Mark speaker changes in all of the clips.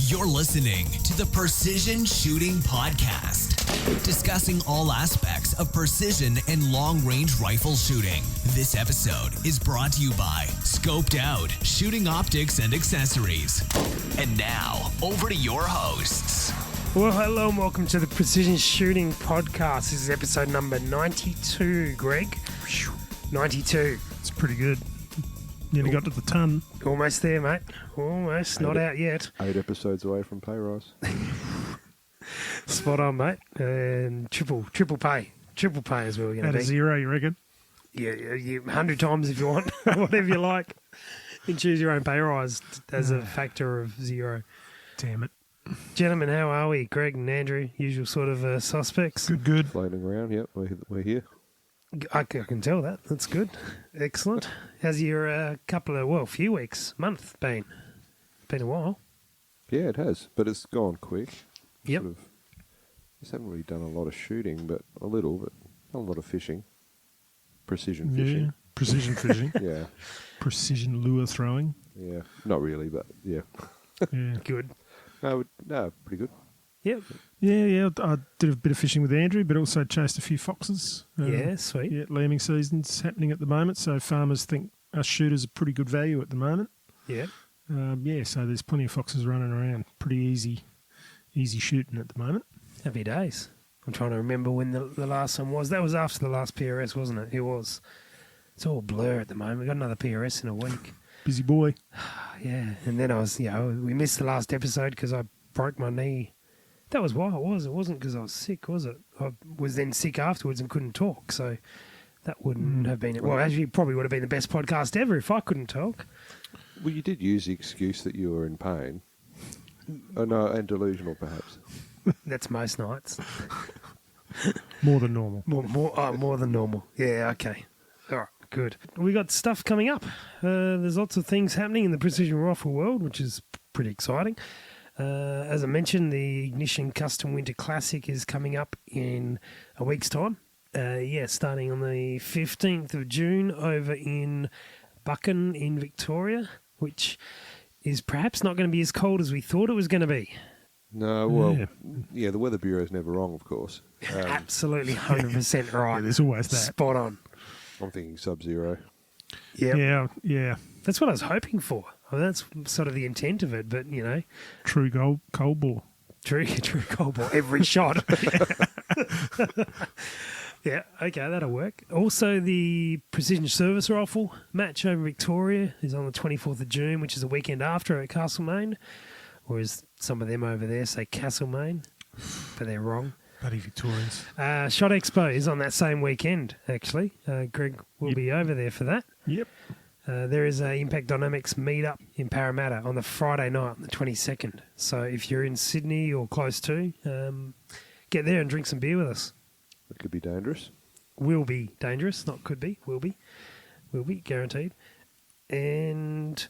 Speaker 1: You're listening to the Precision Shooting Podcast, discussing all aspects of precision and long-range rifle shooting. This episode is brought to you by Scoped Out Shooting Optics and Accessories. And now, over to your hosts.
Speaker 2: Well, hello and welcome to the Precision Shooting Podcast. This is episode number 92, Greg. 92.
Speaker 3: It's pretty good. Nearly got to the ton.
Speaker 2: Almost there, mate. Almost. Not out yet.
Speaker 4: 8 episodes away from pay rise.
Speaker 2: Spot on, mate. And triple pay. Triple pay is where we're going to
Speaker 3: At
Speaker 2: be.
Speaker 3: a zero, you reckon?
Speaker 2: Yeah, 100 times if you want. Whatever you like. You can choose your own pay rise as a factor of zero.
Speaker 3: Damn it.
Speaker 2: Gentlemen, how are we? Greg and Andrew, usual sort of suspects.
Speaker 3: Good.
Speaker 4: Floating around, yep, we're here.
Speaker 2: I can tell that. That's good. Excellent. How's your few weeks, month been? Been a while.
Speaker 4: Yeah, it has, but it's gone quick.
Speaker 2: Yep.
Speaker 4: Just haven't really done a lot of shooting, but a little, but not a lot of fishing. Precision fishing.
Speaker 3: Yeah. Precision fishing.
Speaker 4: Yeah.
Speaker 3: Precision lure throwing.
Speaker 4: Yeah. Not really, but yeah.
Speaker 3: Yeah.
Speaker 2: Good.
Speaker 4: No, pretty good.
Speaker 2: Yep.
Speaker 3: Yeah. I did a bit of fishing with Andrew, but also chased a few foxes.
Speaker 2: Yeah, sweet.
Speaker 3: Yeah, lambing season's happening at the moment, so farmers think us shooters are pretty good value at the moment.
Speaker 2: Yeah.
Speaker 3: So there's plenty of foxes running around. Pretty easy shooting at the moment.
Speaker 2: Happy days. I'm trying to remember when the last one was. That was after the last PRS, wasn't it? It was. It's all blur at the moment. We've got another PRS in a week.
Speaker 3: Busy boy.
Speaker 2: Yeah. And then we missed the last episode because I broke my knee. That was why it was. It wasn't because I was sick, was it? I was then sick afterwards and couldn't talk. So that wouldn't have been it. Well, actually, probably would have been the best podcast ever if I couldn't talk.
Speaker 4: Well, you did use the excuse that you were in pain. Oh, no, and delusional, perhaps.
Speaker 2: That's most nights.
Speaker 3: More than normal.
Speaker 2: More than normal. Yeah, okay. All right, good. We got stuff coming up. There's lots of things happening in the precision rifle world, which is pretty exciting. As I mentioned, the Ignition Custom Winter Classic is coming up in a week's time. Starting on the 15th of June over in Buchan in Victoria, which is perhaps not going to be as cold as we thought it was going to be.
Speaker 4: No, well, yeah, the Weather Bureau's never wrong, of course.
Speaker 2: Absolutely 100% right.
Speaker 3: Yeah, there's always that.
Speaker 2: Spot on.
Speaker 4: I'm thinking sub-zero.
Speaker 2: Yep.
Speaker 3: Yeah.
Speaker 2: That's what I was hoping for. Well, that's sort of the intent of it, but,
Speaker 3: True cold ball.
Speaker 2: True cold ball. Every shot. Yeah, okay, that'll work. Also, the Precision Service Rifle match over Victoria is on the 24th of June, which is a weekend after at Castlemaine, or as some of them over there say Castlemaine, but they're wrong.
Speaker 3: Bloody Victorians.
Speaker 2: Shot Expo is on that same weekend, actually. Greg will be over there for that.
Speaker 3: Yep.
Speaker 2: There is a Impact Dynamics meetup in Parramatta on the Friday night, on the 22nd. So if you're in Sydney or close to, get there and drink some beer with us.
Speaker 4: It could be dangerous.
Speaker 2: Will be dangerous, not could be, will be. Will be, guaranteed. And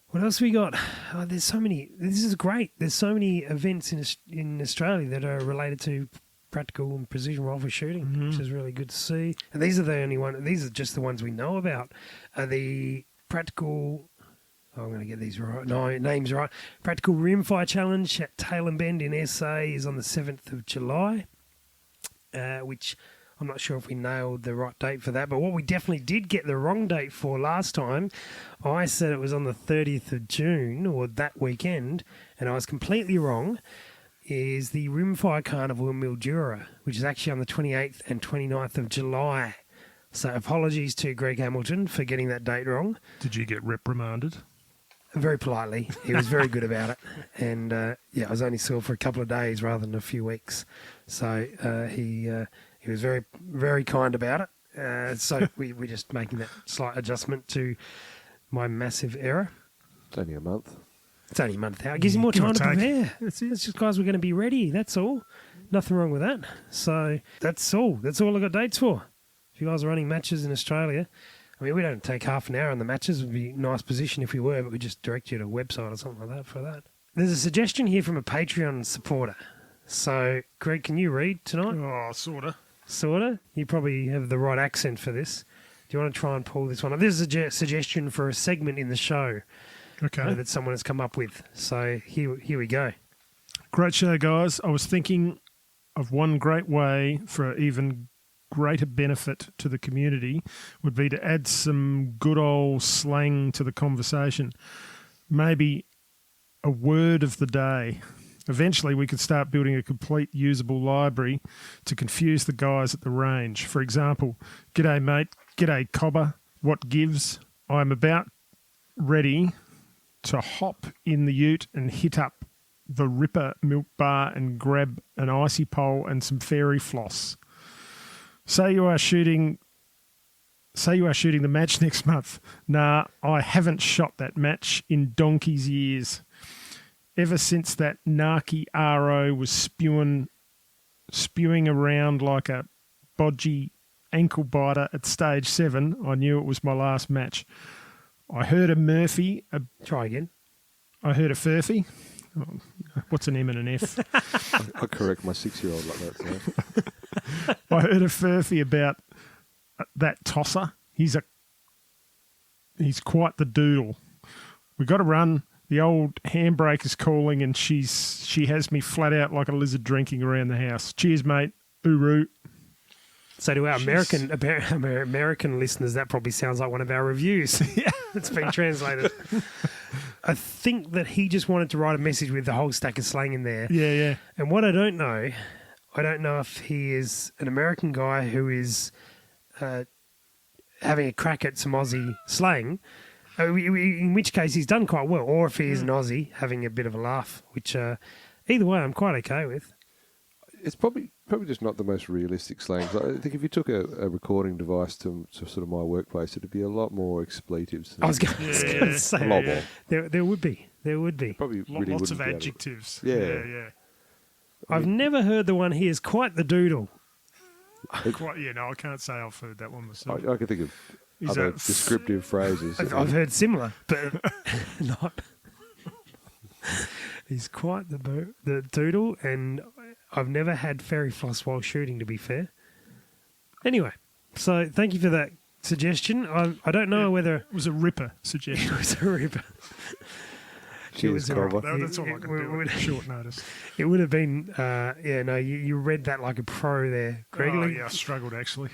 Speaker 2: what else we got? Oh, there's so many. This is great. There's so many events in Australia that are related to practical and precision rifle shooting, which is really good to see. And these are the only one. These are just the ones we know about. The practical. Oh, I'm going to get these right. No, names right. Practical Rimfire Challenge at Tailem Bend in SA is on the 7th of July, which I'm not sure if we nailed the right date for that. But what we definitely did get the wrong date for last time, I said it was on the 30th of June or that weekend, and I was completely wrong. Is the Rimfire Carnivale in Mildura, which is actually on the 28th and 29th of July. So apologies to Greg Hamilton for getting that date wrong.
Speaker 3: Did you get reprimanded?
Speaker 2: Very politely. He was very good about it. And, I was only sore for a couple of days rather than a few weeks. So he was very, very kind about it. So we're just making that slight adjustment to my massive error.
Speaker 4: It's only a month.
Speaker 2: It's only a month out. It gives you more time to prepare. It's just, guys, we're going to be ready. That's all. Nothing wrong with that. So that's all. That's all I got dates for. If you guys are running matches in Australia, I mean, we don't take half an hour on the matches. It would be a nice position if we were, but we just direct you to a website or something like that for that. There's a suggestion here from a Patreon supporter. So, Greg, can you read tonight?
Speaker 3: Oh, sorta.
Speaker 2: Sorta? You probably have the right accent for this. Do you want to try and pull this one up? This is a suggestion for a segment in the show.
Speaker 3: Okay.
Speaker 2: that someone has come up with. So here we go.
Speaker 3: Great show, guys. I was thinking of one great way for even greater benefit to the community would be to add some good old slang to the conversation. Maybe a word of the day. Eventually, we could start building a complete usable library to confuse the guys at the range. For example, g'day mate, g'day cobber, what gives? I'm about ready to hop in the ute and hit up the Ripper milk bar and grab an icy pole and some fairy floss. Say you are shooting the match next month. Nah, I haven't shot that match in donkey's years. Ever since that narky RO was spewing around like a bodgy ankle biter at stage 7, I knew it was my last match. I heard a Murphy.
Speaker 2: Try again.
Speaker 3: I heard a Furphy. Oh, what's an M and an F?
Speaker 4: I correct my 6-year-old like that. So.
Speaker 3: I heard a Furphy about that tosser. He's quite the doodle. We got to run. The old handbrake is calling, and she has me flat out like a lizard drinking around the house. Cheers, mate. Uru.
Speaker 2: So to our American listeners, that probably sounds like one of our reviews. Yeah, it's been translated. I think that he just wanted to write a message with the whole stack of slang in there.
Speaker 3: Yeah, yeah.
Speaker 2: And what I don't know if he is an American guy who is having a crack at some Aussie slang, in which case he's done quite well, or if he is an Aussie having a bit of a laugh, which either way I'm quite okay with.
Speaker 4: It's probably just not the most realistic slang. I think if you took a recording device to sort of my workplace, it'd be a lot more expletives.
Speaker 2: I was going to say,
Speaker 4: a lot more.
Speaker 2: There would be.
Speaker 4: Probably really
Speaker 3: Lots of
Speaker 4: wouldn't be able to-
Speaker 3: adjectives.
Speaker 4: Yeah.
Speaker 2: I've never heard the one. He is quite the doodle.
Speaker 3: I can't say I've heard that one myself.
Speaker 4: I can think of
Speaker 3: Is
Speaker 4: other
Speaker 3: that-
Speaker 4: descriptive phrases.
Speaker 2: I've heard similar, but not. He's quite the doodle, and I've never had fairy floss while shooting, to be fair. Anyway, so thank you for that suggestion. I don't know whether
Speaker 3: It was a ripper suggestion.
Speaker 2: it was a ripper.
Speaker 4: Cheers,
Speaker 2: it was a
Speaker 4: Cobber.
Speaker 3: That's all I can do at short notice.
Speaker 2: It would have been, you read that like a pro there, Greg.
Speaker 3: Oh, yeah, I struggled actually.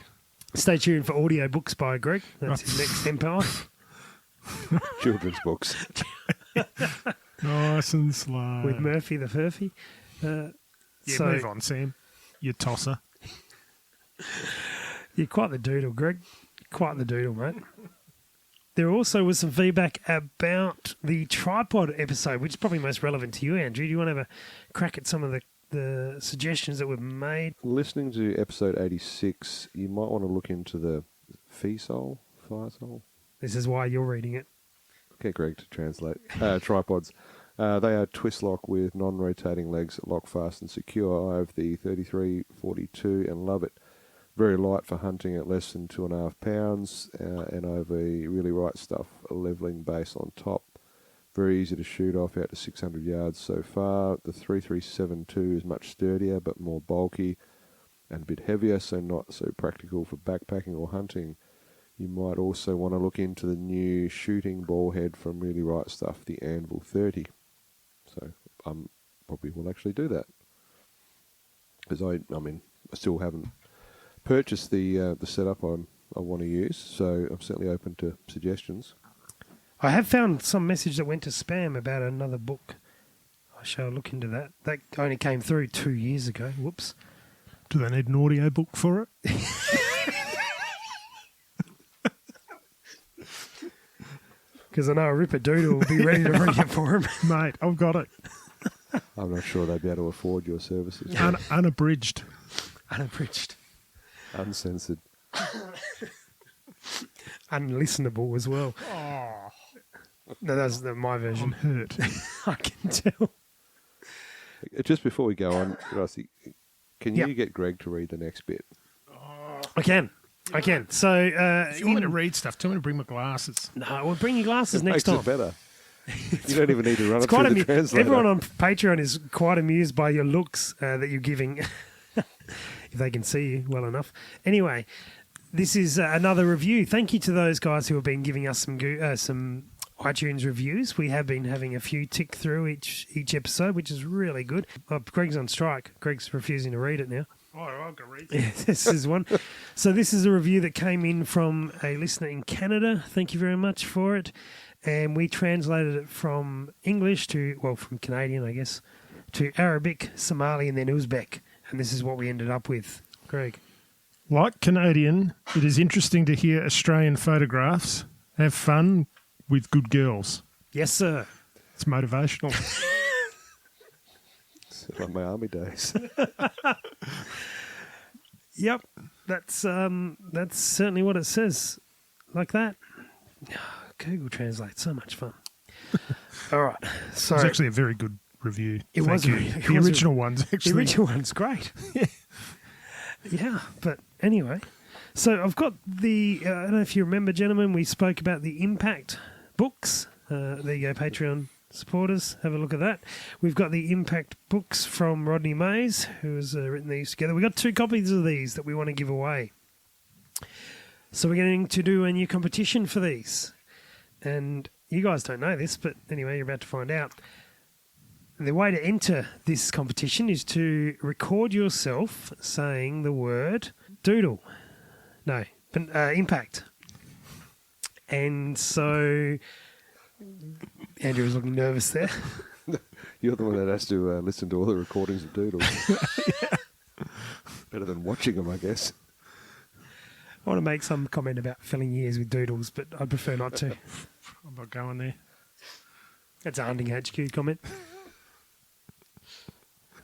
Speaker 2: Stay tuned for audio books by Greg. That's his next empire.
Speaker 4: Children's books.
Speaker 3: Nice and slow.
Speaker 2: With Murphy the Furphy.
Speaker 3: Move on, Sam. You tosser.
Speaker 2: You're quite the doodle, Greg. Quite the doodle, mate. There also was some feedback about the tripod episode, which is probably most relevant to you, Andrew. Do you want to have a crack at some of the suggestions that were made?
Speaker 4: Listening to episode 86, you might want to look into the Feisol.
Speaker 2: This is why you're reading it.
Speaker 4: Get Greg to translate. Tripods. They are twist lock with non-rotating legs that lock fast and secure. I have the 3342 and love it. Very light for hunting at less than 2.5 pounds, and I have a really right stuff, a levelling base on top. Very easy to shoot off out to 600 yards so far. The 3372 is much sturdier but more bulky and a bit heavier, so not so practical for backpacking or hunting. You might also want to look into the new shooting ball head from Really Right Stuff, the Anvil 30. So I probably will actually do that. Because I still haven't purchased the setup I want to use, so I'm certainly open to suggestions.
Speaker 2: I have found some message that went to spam about another book. I shall look into that. That only came through 2 years ago. Whoops.
Speaker 3: Do they need an audio book for it?
Speaker 2: Because I know a Ripper Doodle will be ready to read it for him.
Speaker 3: Mate, I've got it.
Speaker 4: I'm not sure they'd be able to afford your services.
Speaker 3: Unabridged.
Speaker 2: Unabridged.
Speaker 4: Uncensored.
Speaker 2: Unlistenable as well.
Speaker 3: Oh,
Speaker 2: No, that's my
Speaker 3: I'm
Speaker 2: version.
Speaker 3: hurt.
Speaker 2: I can tell.
Speaker 4: Just before we go on, Rusty, can
Speaker 2: Yep.
Speaker 4: you get Greg to read the next bit?
Speaker 2: I can. So,
Speaker 3: If you want me to read stuff, tell me to bring my glasses.
Speaker 2: no, we'll bring your glasses
Speaker 4: It
Speaker 2: next
Speaker 4: makes
Speaker 2: time.
Speaker 4: it better. You don't even need to run
Speaker 2: It's
Speaker 4: it
Speaker 2: quite
Speaker 4: through the
Speaker 2: amusing.
Speaker 4: translator.
Speaker 2: Everyone on Patreon is quite amused by your looks that you're giving, if they can see you well enough. Anyway, this is another review. Thank you to those guys who have been giving us some iTunes reviews. We have been having a few tick through each episode, which is really good. Greg's on strike. Greg's refusing to read it now.
Speaker 3: Oh, I'll go read
Speaker 2: Yeah, this is one. So this is a review that came in from a listener in Canada. Thank you very much for it. And we translated it from English from Canadian, I guess, to Arabic, Somali, and then Uzbek. And this is what we ended up with. Greg.
Speaker 3: Like Canadian, it is interesting to hear Australian photographs. Have fun with good girls.
Speaker 2: Yes, sir.
Speaker 3: It's motivational.
Speaker 4: Like my army days.
Speaker 2: Yep, that's certainly what it says. Like that. Google Translate, so much fun. All right, so
Speaker 3: It's actually a very good review.
Speaker 2: It
Speaker 3: Thank
Speaker 2: was
Speaker 3: you.
Speaker 2: a- it
Speaker 3: The
Speaker 2: was a-
Speaker 3: original one's actually.
Speaker 2: the original one's great. Yeah, but anyway, so I've got the. I don't know if you remember, gentlemen, we spoke about the Impact books. There you go, Patreon supporters, have a look at that. We've got the Impact books from Rodney Mays, who has written these together. We've got 2 copies of these that we want to give away. So we're going to do a new competition for these. And you guys don't know this, but anyway, you're about to find out. The way to enter this competition is to record yourself saying the word doodle. No, but impact. And so Andrew was looking nervous there.
Speaker 4: You're the one that has to listen to all the recordings of doodles. Better than watching them, I guess.
Speaker 2: I want to make some comment about filling years with doodles, but I'd prefer not to.
Speaker 3: I'm not going there.
Speaker 2: That's a Hunting HQ comment.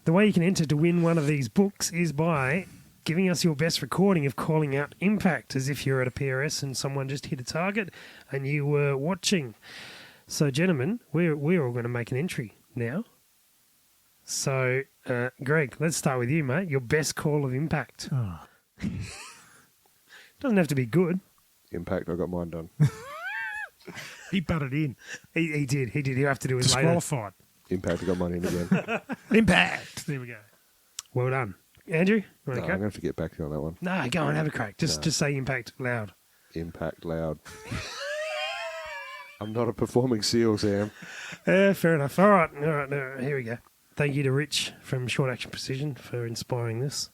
Speaker 2: The way you can enter to win one of these books is by giving us your best recording of calling out impact as if you're at a PRS and someone just hit a target and you were watching. So, gentlemen, we're all going to make an entry now. So, Greg, let's start with you, mate. Your best call of impact.
Speaker 3: Oh.
Speaker 2: Doesn't have to be good.
Speaker 4: Impact, I got mine done.
Speaker 3: He butted in.
Speaker 2: He did. He'll have to do it later.
Speaker 3: Disqualified.
Speaker 4: Impact, I got mine in again.
Speaker 3: Impact. There we go.
Speaker 2: Well done. Andrew, you
Speaker 4: No,
Speaker 2: want
Speaker 4: I'm
Speaker 2: to
Speaker 4: going
Speaker 2: go?
Speaker 4: to have to get back to you on that one.
Speaker 2: No, go on, have a crack. Just say impact loud.
Speaker 4: Impact loud. I'm not a performing SEAL, Sam.
Speaker 2: Fair enough. All right. Here we go. Thank you to Rich from Short Action Precision for inspiring this.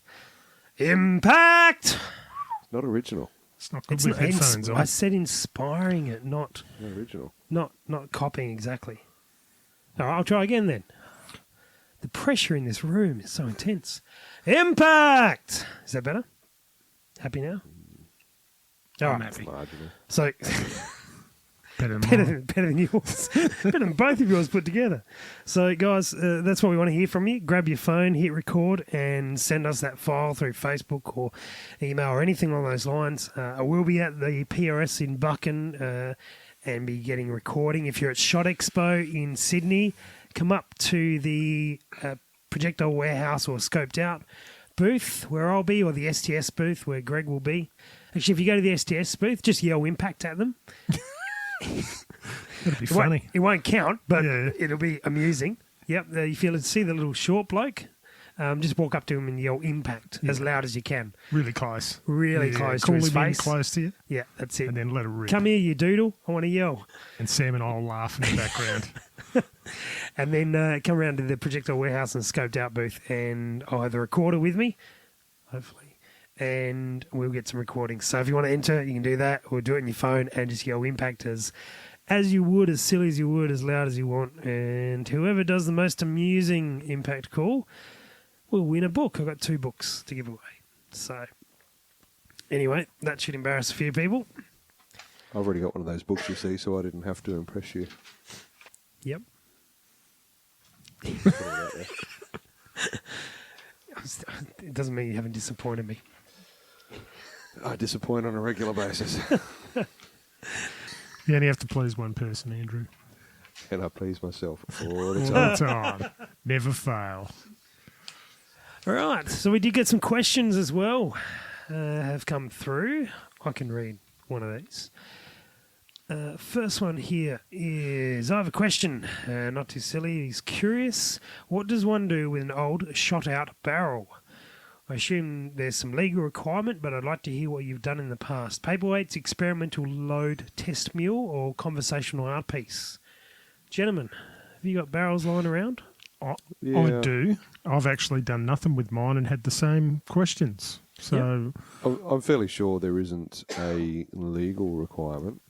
Speaker 2: Impact!
Speaker 4: Not original.
Speaker 3: It's not good
Speaker 2: It's
Speaker 3: with
Speaker 2: not,
Speaker 3: headphones on.
Speaker 2: I said inspiring it, not
Speaker 4: Not original.
Speaker 2: copying exactly. All right, I'll try again then. The pressure in this room is so intense. Impact! Is that better? Happy now? All
Speaker 3: I'm
Speaker 2: right.
Speaker 3: happy.
Speaker 4: Marginal.
Speaker 2: So...
Speaker 3: Better than
Speaker 2: Better than yours. Better than both of yours put together. So, guys, that's what we want to hear from you. Grab your phone, hit record, and send us that file through Facebook or email or anything along those lines. I will be at the PRS in Buchan and be getting recording. If you're at Shot Expo in Sydney, come up to the Projectile Warehouse or Scoped Out booth where I'll be, or the STS booth where Greg will be. Actually, if you go to the STS booth, just yell impact at them.
Speaker 3: That'd be funny.
Speaker 2: It won't count, but
Speaker 3: Yeah.
Speaker 2: it'll be amusing. Yep. If you see the little short bloke, just walk up to him and yell impact as loud as you can.
Speaker 3: Really close.
Speaker 2: Really close to
Speaker 3: Call
Speaker 2: his
Speaker 3: him in
Speaker 2: face.
Speaker 3: close to you,
Speaker 2: Yeah, that's it.
Speaker 3: and then let it rip.
Speaker 2: Come here, you doodle. I want to yell.
Speaker 3: And Sam and I will laugh in the background.
Speaker 2: And then come around to the Projectile Warehouse and Scoped Out booth, and I'll have the recorder with me, hopefully, and we'll get some recordings. So if you want to enter, you can do that, or do it on your phone and just yell impact as you would, as silly as you would, as loud as you want. And whoever does the most amusing impact call will win a book. I've got 2 books to give away. So anyway, that should embarrass a few people.
Speaker 4: I've already got one of those books, you see, so I didn't have to impress you.
Speaker 2: Yep.
Speaker 4: Just put it out there.
Speaker 2: It doesn't mean you haven't disappointed me.
Speaker 4: I disappoint on a regular basis.
Speaker 3: You only have to please one person, Andrew.
Speaker 4: And I please myself all the
Speaker 3: All
Speaker 4: time.
Speaker 3: the time. Never fail.
Speaker 2: All right, so we did get some questions as well have come through. I can read one of these. First one here is, I have a question, not too silly, he's curious. What does one do with an old shot-out barrel? I assume there's some legal requirement, but I'd like to hear what you've done in the past. Paperweights, experimental load test mule, or conversational art piece? Gentlemen, have you got barrels lying around?
Speaker 3: I
Speaker 4: Yeah.
Speaker 3: do. I've actually done nothing with mine and had the same questions. So
Speaker 4: I'm fairly sure there isn't a legal requirement.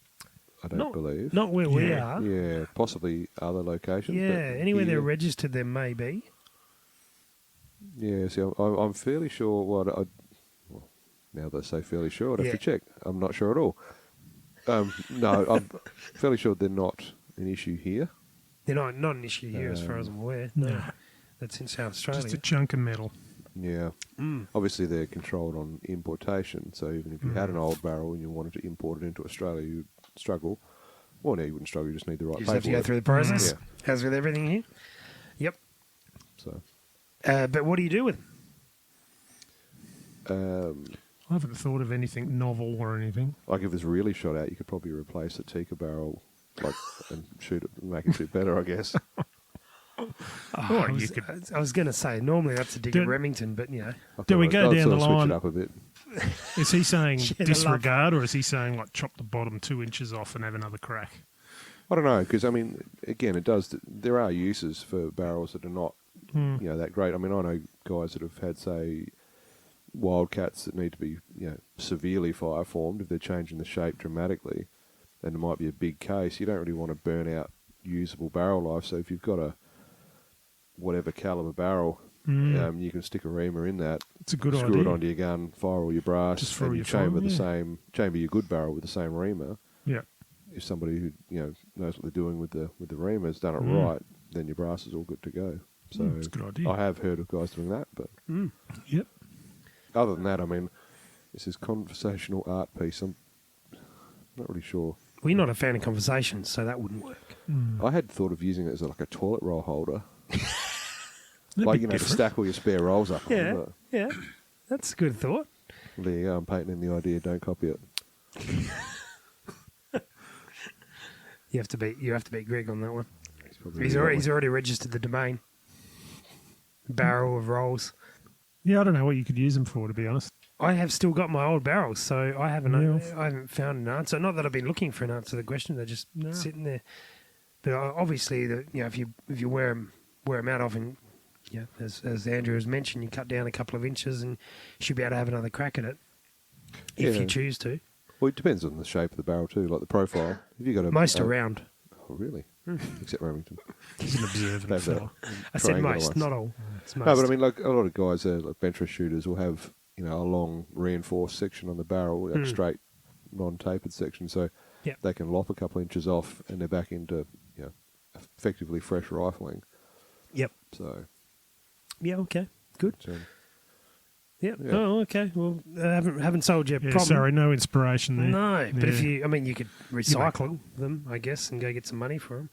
Speaker 4: I don't believe.
Speaker 2: Not where we
Speaker 3: Yeah.
Speaker 2: are.
Speaker 4: Yeah, possibly other locations.
Speaker 2: Yeah,
Speaker 4: but
Speaker 2: anywhere they're
Speaker 4: here-
Speaker 2: registered, there may be.
Speaker 4: Yeah, see, I'm fairly sure. Well, now that I say fairly sure, I'd have to check. I'm not sure at all. No, I'm fairly sure they're not an issue here.
Speaker 2: They're not an issue here, as far as I'm aware. No, that's in South Australia.
Speaker 3: just a chunk of metal.
Speaker 4: Yeah. Obviously, they're controlled on importation, so even if you had an old barrel and you wanted to import it into Australia, you'd struggle. Well, no, you wouldn't struggle. You just need the right
Speaker 2: You just have to go
Speaker 4: paperwork.
Speaker 2: through the process.
Speaker 4: Yeah.
Speaker 2: As with everything here. Yep.
Speaker 4: So,
Speaker 2: But what do you do with them?
Speaker 3: I haven't thought of anything novel or anything.
Speaker 4: like if it's really shot out, you could probably replace a Tikka barrel, and shoot it, make it shoot better, I guess.
Speaker 2: I was going to say, normally that's a dig at
Speaker 3: Do-
Speaker 2: Remington, but, you know.
Speaker 3: Do we go
Speaker 4: I'd
Speaker 3: down
Speaker 4: sort
Speaker 3: the
Speaker 4: of
Speaker 3: line?
Speaker 4: Switch it up a bit.
Speaker 3: Is he saying
Speaker 2: Share the
Speaker 3: disregard, or is he saying like chop the bottom 2 inches off and have another crack?
Speaker 4: I don't know, because I mean, again, it does. There are uses for barrels that are not, that great. I mean, I know guys that have had, say, wildcats that need to be, severely fire formed if they're changing the shape dramatically, and it might be a big case. You don't really want to burn out usable barrel life. So if you've got a whatever caliber barrel, you can stick a reamer in that.
Speaker 3: It's a good
Speaker 4: screw
Speaker 3: idea.
Speaker 4: it onto your gun, fire all your brass,
Speaker 3: Just throw
Speaker 4: and you
Speaker 3: your
Speaker 4: chamber
Speaker 3: fire,
Speaker 4: chamber your good barrel with the same reamer.
Speaker 3: Yeah.
Speaker 4: If somebody who knows what they're doing with the reamer has done it right, then your brass is all good to go. So
Speaker 3: it's a good idea.
Speaker 4: I have heard of guys doing that, but
Speaker 3: Yep.
Speaker 4: other than that, I mean, this is conversational art piece. I'm not really sure.
Speaker 2: We're not a fan of conversations, so that wouldn't work.
Speaker 4: I had thought of using it as like a toilet roll holder,
Speaker 3: That'd be
Speaker 4: to
Speaker 3: different.
Speaker 4: stack all your spare rolls up.
Speaker 2: Yeah,
Speaker 4: on, but
Speaker 2: yeah. That's a good thought.
Speaker 4: there you go. I'm patenting the idea. Don't copy it.
Speaker 2: You have to beat Greg on that one.
Speaker 4: Probably
Speaker 2: He's
Speaker 4: the right
Speaker 2: he's already registered the domain. Barrel of rolls.
Speaker 3: Yeah, I don't know what you could use them for, to be honest.
Speaker 2: I have still got my old barrels, so I haven't found an answer. Not that I've been looking for an answer to the question; they're just sitting there. But obviously, if you wear them out often, as Andrew has mentioned, you cut down a couple of inches, and you should be able to have another crack at it if
Speaker 4: Yeah.
Speaker 2: you choose to.
Speaker 4: Well, it depends on the shape of the barrel too, like the profile. If you got
Speaker 2: Most are round.
Speaker 4: Oh, really? Except Remington.
Speaker 3: He's an observant
Speaker 4: They have
Speaker 3: fella.
Speaker 2: I said
Speaker 4: triangular
Speaker 2: most,
Speaker 4: ones.
Speaker 2: not all. It's most.
Speaker 4: No, but I mean, like a lot of guys, like bench shooters, will have a long reinforced section on the barrel, like straight, non-tapered section, so
Speaker 2: Yep.
Speaker 4: they can lop a couple inches off, and they're back into effectively fresh rifling.
Speaker 2: Yep.
Speaker 4: So,
Speaker 2: Yeah. Okay. Good. Yep.
Speaker 4: Yeah.
Speaker 2: Oh, okay. Well, haven't sold you a
Speaker 3: Yeah,
Speaker 2: problem.
Speaker 3: sorry, no inspiration there.
Speaker 2: No, but if
Speaker 3: Yeah.
Speaker 2: you could recycle them, I guess, and go get some money for them.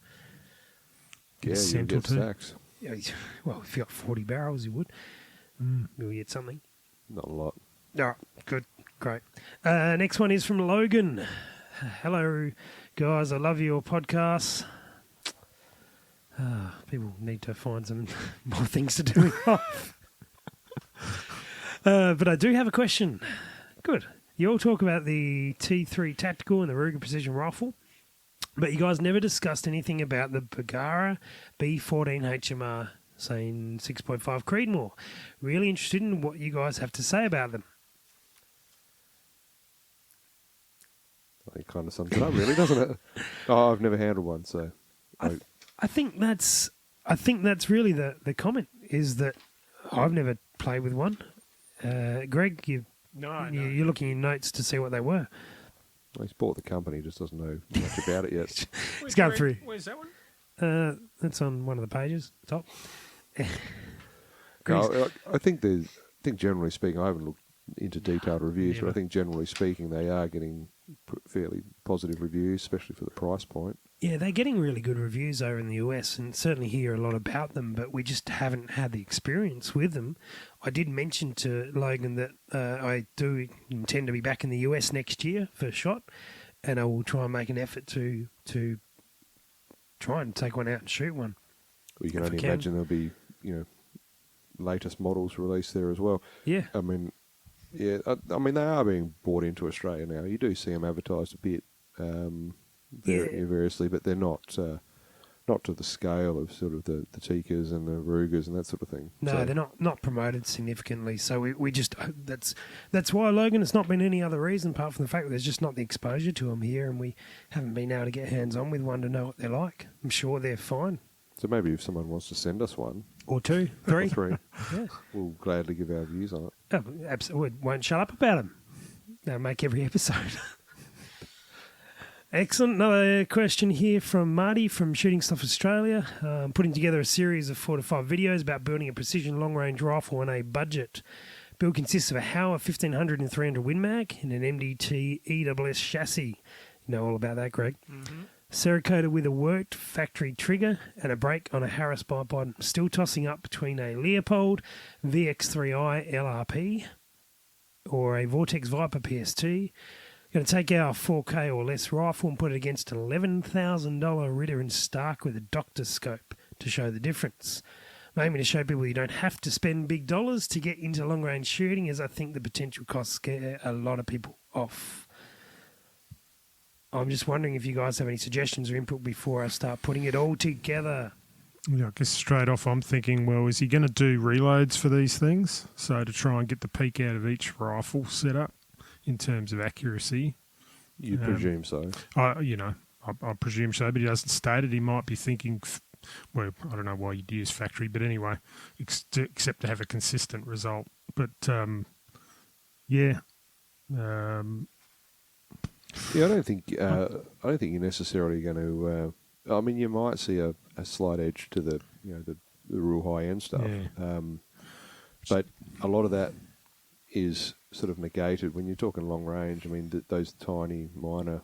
Speaker 3: Get a
Speaker 4: you
Speaker 3: cent or
Speaker 4: get
Speaker 3: two.
Speaker 4: stacks.
Speaker 2: Yeah, well, if you got 40 barrels, you would. You'll get something.
Speaker 4: Not a lot.
Speaker 2: All right, good, great. Next one is from Logan. Hello, guys. I love your podcasts. People need to find some more things to do in life. But I do have a question. Good. You all talk about the T3 Tactical and the Ruger Precision Rifle, but you guys never discussed anything about the Bergara B14 HMR, saying 6.5 Creedmoor. Really interested in what you guys have to say about them.
Speaker 4: I think it kind of sums it up, really, doesn't it? Oh, I've never handled one, so
Speaker 2: I think that's really the comment is that I've never played with one. Greg, you're looking in notes to see what they were.
Speaker 4: he's bought the company, just doesn't know much about it yet.
Speaker 2: He's going through.
Speaker 3: Where's that one?
Speaker 2: That's on one of the pages, top.
Speaker 4: No, I think generally speaking, I haven't looked into detailed reviews, but I think generally speaking, they are getting fairly positive reviews, especially for the price point.
Speaker 2: Yeah, they're getting really good reviews over in the US, and certainly hear a lot about them, but we just haven't had the experience with them. I did mention to Logan that I do intend to be back in the US next year for SHOT, and I will try and make an effort to try and take one out and shoot one.
Speaker 4: You can
Speaker 2: If
Speaker 4: only
Speaker 2: we can.
Speaker 4: imagine there'll be, latest models released there as well.
Speaker 2: Yeah.
Speaker 4: I mean, yeah, I mean they are being brought into Australia now. You do see them advertised a bit, variously, but they're not to the scale of sort of the Tikas and the Rugers and that sort of thing.
Speaker 2: No,
Speaker 4: So-
Speaker 2: they're not promoted significantly. So we just that's why, Logan. It's not been any other reason apart from the fact that there's just not the exposure to them here, and we haven't been able to get hands on with one to know what they're like. I'm sure they're fine.
Speaker 4: So maybe if someone wants to send us one,
Speaker 2: Or two, three. Yeah.
Speaker 4: we'll gladly give our views on it.
Speaker 2: Oh, absolutely. Won't shut up about them. They'll make every episode. Excellent. Another question here from Marty from Shooting Stuff Australia. Putting together a series of 4 to 5 videos about building a precision long-range rifle on a budget. Build consists of a Hauer 1500 and 300 Win Mag and an MDT EWS chassis. You know all about that, Greg. Mm-hmm. Cerakoted with a worked factory trigger and a brake on a Harris bipod. Still tossing up between a Leopold VX3i LRP or a Vortex Viper PST. Going to take our 4K or less rifle and put it against an $11,000 Ritter and Stark with a doctor scope to show the difference. I'm aiming to show people you don't have to spend big dollars to get into long-range shooting, as I think the potential costs scare a lot of people off. I'm just wondering if you guys have any suggestions or input before I start putting it all together.
Speaker 3: Yeah, I guess straight off I'm thinking, well, is he going to do reloads for these things? So to try and get the peak out of each rifle setup in terms of accuracy.
Speaker 4: You presume so.
Speaker 3: I presume so, but he hasn't stated. He might be thinking, well, I don't know why you'd use factory, but anyway, except to have a consistent result. But, yeah.
Speaker 4: Yeah, I don't think you're necessarily going to. I mean, you might see a slight edge to the real high end stuff,
Speaker 3: Yeah.
Speaker 4: but a lot of that is sort of negated when you're talking long range. I mean, those tiny minor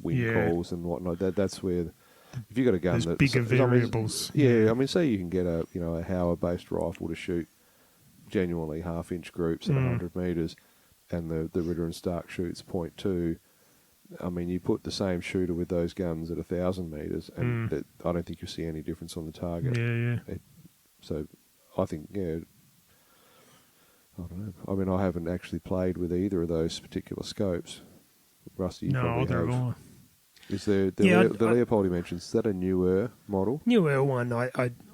Speaker 4: wind calls and whatnot. That's where if you got a gun
Speaker 3: There's
Speaker 4: that
Speaker 3: bigger variables.
Speaker 4: I mean, say you can get a Hauer based rifle to shoot genuinely 1/2-inch groups at 100 meters, and the Ritter and Stark shoots .2. I mean, you put the same shooter with those guns at 1,000 meters, and I don't think you'll see any difference on the target.
Speaker 3: Yeah.
Speaker 4: So, I think, I don't know. I mean, I haven't actually played with either of those particular scopes. Rusty, you probably
Speaker 3: either
Speaker 4: have.
Speaker 3: have I.
Speaker 4: Is there the Leopold he mentions? Is that a newer model?
Speaker 2: Newer one.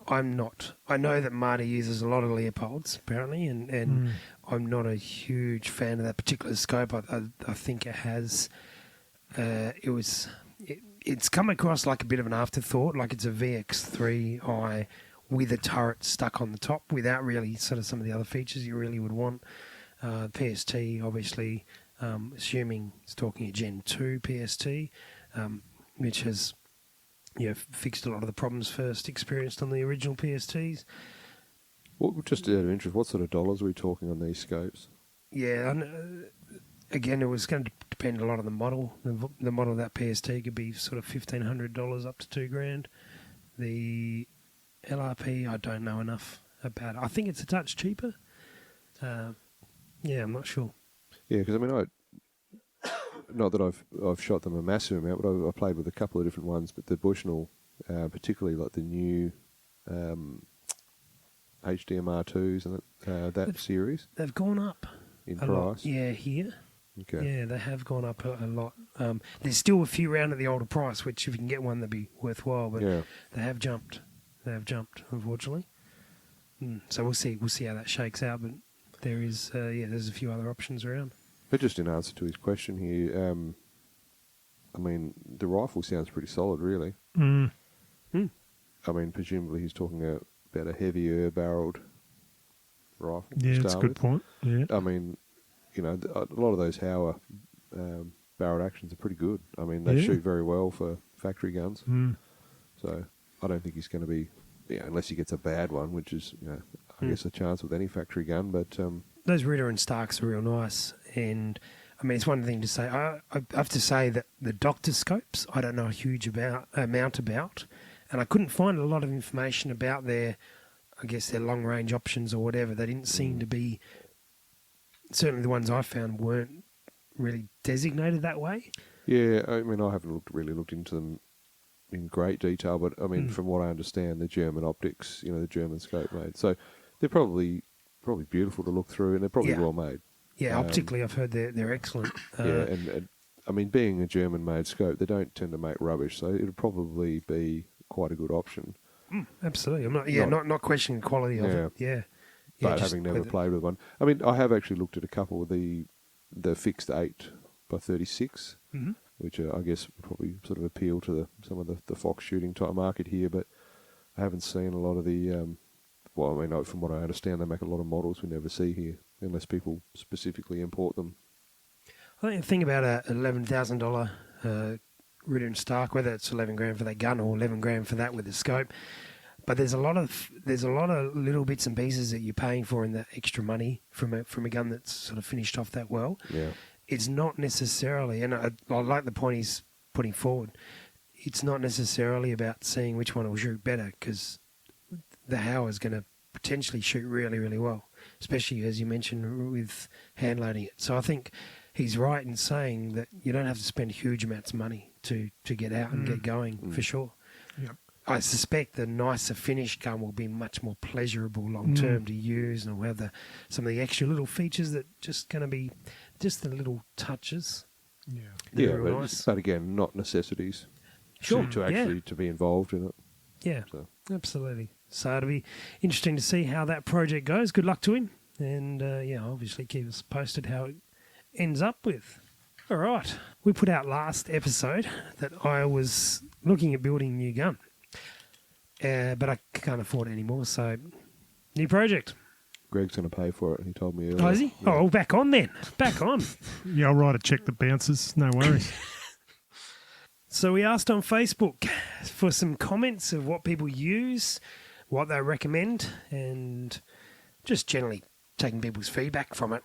Speaker 2: I'm not. I know that Marty uses a lot of Leopolds apparently, and I'm not a huge fan of that particular scope. I think it has. It's come across like a bit of an afterthought, like it's a VX3i with a turret stuck on the top without really sort of some of the other features you really would want. PST, obviously, assuming it's talking a Gen 2 PST, which has fixed a lot of the problems first experienced on the original PSTs.
Speaker 4: Just out of interest, what sort of dollars are we talking on these scopes?
Speaker 2: Yeah, again, it was going to depend a lot on the model. The model of that PST could be sort of $1,500 up to $2,000. The LRP, I don't know enough about it. I think it's a touch cheaper. I'm not sure.
Speaker 4: Yeah, because I mean, not that I've shot them a massive amount, but I played with a couple of different ones. But the Bushnell, particularly like the new HDMR2s and that series,
Speaker 2: they've gone up
Speaker 4: in
Speaker 2: a
Speaker 4: price.
Speaker 2: lot. Yeah, here.
Speaker 4: Okay.
Speaker 2: Yeah, they have gone up a lot. There's still a few around at the older price, which if you can get one, that'd be worthwhile. But they have jumped. They have jumped, unfortunately. So we'll see. We'll see how that shakes out. But there is, there's a few other options around.
Speaker 4: But just in answer to his question here, I mean, the rifle sounds pretty solid, really.
Speaker 3: Mm.
Speaker 4: I mean, presumably he's talking about a heavier barreled rifle.
Speaker 3: Yeah, that's a good point. Yeah.
Speaker 4: I mean, a lot of those Hauer barreled actions are pretty good. I mean, they shoot very well for factory guns. So I don't think he's going to be, unless he gets a bad one, which is, I guess a chance with any factory gun. But
Speaker 2: those Ritter and Starks are real nice. And, I mean, it's one thing to say. I have to say that the doctor scopes, I don't know a huge amount about. And I couldn't find a lot of information about their long-range options or whatever. They didn't seem to be... Certainly the ones I found weren't really designated that way.
Speaker 4: Yeah, I mean, I haven't really looked into them in great detail, but I mean, from what I understand, the German optics, the German scope made. So they're probably beautiful to look through, and they're probably
Speaker 2: Yeah.
Speaker 4: well made.
Speaker 2: Yeah, optically, I've heard they're excellent.
Speaker 4: Yeah, and I mean, being a German-made scope, they don't tend to make rubbish, so it'd probably be quite a good option.
Speaker 2: Absolutely. I'm not questioning the quality of it. Yeah.
Speaker 4: But
Speaker 2: just
Speaker 4: having never
Speaker 2: whether-
Speaker 4: played with one, I mean, I have actually looked at a couple of the fixed 8x36, which I guess would probably sort of appeal to some of the fox shooting type market here, but I haven't seen a lot of the. Well, I mean, from what I understand, they make a lot of models we never see here, unless people specifically import them.
Speaker 2: I think the thing about a $11,000 Ritter and Stark, whether it's 11 grand for that gun or 11 grand for that with the scope, but there's a lot of little bits and pieces that you're paying for in that extra money from a gun that's sort of finished off that well.
Speaker 4: Yeah.
Speaker 2: It's not necessarily, and I like the point he's putting forward. It's not necessarily about seeing which one will shoot better, because the Hauer is going to potentially shoot really, really well, especially as you mentioned with hand loading it. So I think he's right in saying that you don't have to spend huge amounts of money to get out and get going for sure.
Speaker 3: Yep.
Speaker 2: I suspect the nicer finished gun will be much more pleasurable long term to use, and will have some of the extra little features that just going to be just the little touches.
Speaker 3: Yeah.
Speaker 2: that
Speaker 4: Yeah,
Speaker 2: are real
Speaker 4: but,
Speaker 2: nice.
Speaker 4: but again, not necessities.
Speaker 2: Sure,
Speaker 4: To
Speaker 2: yeah.
Speaker 4: actually to be involved in it.
Speaker 2: Yeah,
Speaker 4: So.
Speaker 2: absolutely. So it'll be interesting to see how that project goes. Good luck to him. And, obviously keep us posted how it ends up with. All right. We put out last episode that I was looking at building a new gun. But I can't afford it anymore, so new project.
Speaker 4: Greg's going to pay for it, he told me earlier.
Speaker 2: Oh, is he?
Speaker 4: Yeah.
Speaker 2: Oh, back on then. Back on.
Speaker 3: Yeah, I'll write a check that bounces. No worries.
Speaker 2: So we asked on Facebook for some comments of what people use, what they recommend, and just generally taking people's feedback from it.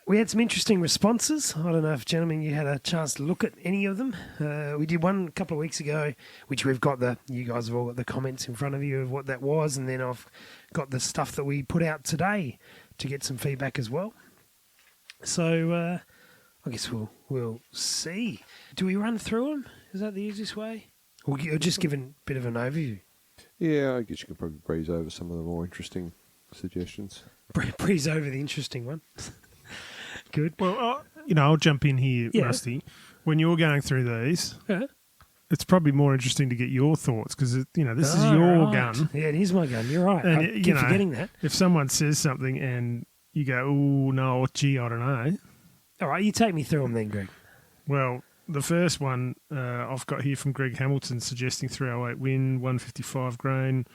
Speaker 2: We had some interesting responses. I don't know if, gentlemen, you had a chance to look at any of them. We did one a couple of weeks ago, which you guys have all got the comments in front of you of what that was, and then I've got the stuff that we put out today to get some feedback as well. So I guess we'll see. Do we run through them? Is that the easiest way? Or just give a bit of an overview?
Speaker 4: Yeah, I guess you can probably breeze over some of the more interesting suggestions.
Speaker 2: Breeze over the interesting one. Good.
Speaker 3: Well, I'll jump in here,
Speaker 2: Yeah.
Speaker 3: Rusty. When you're going through these,
Speaker 2: Yeah.
Speaker 3: it's probably more interesting to get your thoughts because, this is your
Speaker 2: Right.
Speaker 3: gun.
Speaker 2: Yeah, it is my gun. You're right.
Speaker 3: And,
Speaker 2: I keep forgetting that.
Speaker 3: If someone says something and you go, oh, no, gee, I don't know.
Speaker 2: All right, you take me through them then, Greg.
Speaker 3: Well, the first one I've got here from Greg Hamilton suggesting 308 Win, 155 grain.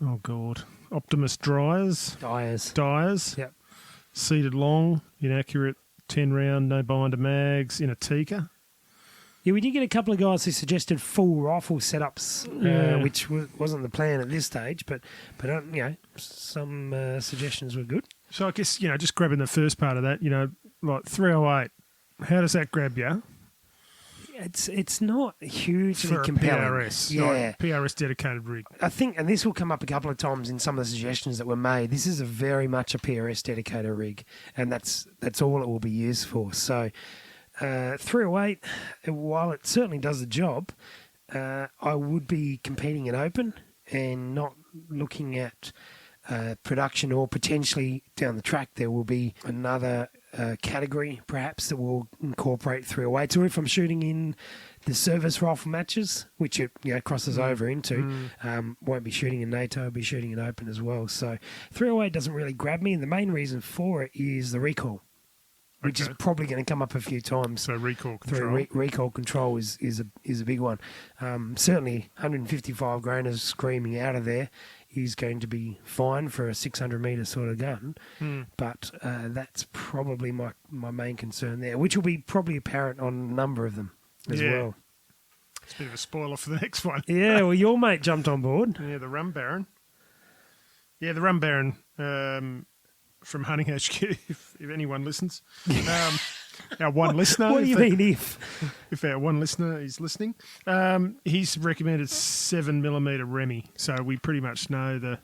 Speaker 3: Oh, God. Optimus dryers. Dyers.
Speaker 2: Yep.
Speaker 3: Seated long, inaccurate, 10 round, no binder mags, in a Tikka.
Speaker 2: Yeah, we did get a couple of guys who suggested full rifle setups, which wasn't the plan at this stage, but some suggestions were good.
Speaker 3: So I guess, just grabbing the first part of that, like 308, how does that grab you?
Speaker 2: It's not hugely
Speaker 3: For a
Speaker 2: compelling.
Speaker 3: PRS,
Speaker 2: Yeah.
Speaker 3: like PRS dedicated rig.
Speaker 2: I think, and this will come up a couple of times in some of the suggestions that were made, this is very much a PRS dedicator rig, and that's all it will be used for. So 308, while it certainly does the job, I would be competing in open and not looking at production, or potentially down the track there will be another category perhaps that will incorporate 308s, or if I'm shooting in the service rifle matches, which it crosses over into, won't be shooting in NATO, I'll be shooting in open as well. So 308 doesn't really grab me, and the main reason for it is the recoil, which is probably going to come up a few times.
Speaker 3: So recoil control.
Speaker 2: Recoil control is a big one. Certainly 155 grainers screaming out of there is going to be fine for a 600 metre sort of gun, but that's probably my main concern there, which will be probably apparent on a number of them as well.
Speaker 3: It's a bit of a spoiler for the next one.
Speaker 2: Yeah, well, your mate jumped on board.
Speaker 3: Yeah, the Rum Baron. Yeah, the Rum Baron from Hunting HQ, if anyone listens. Our one listener.
Speaker 2: What do you mean
Speaker 3: if our one listener is listening? He's recommended 7mm Remy, so we pretty much know the.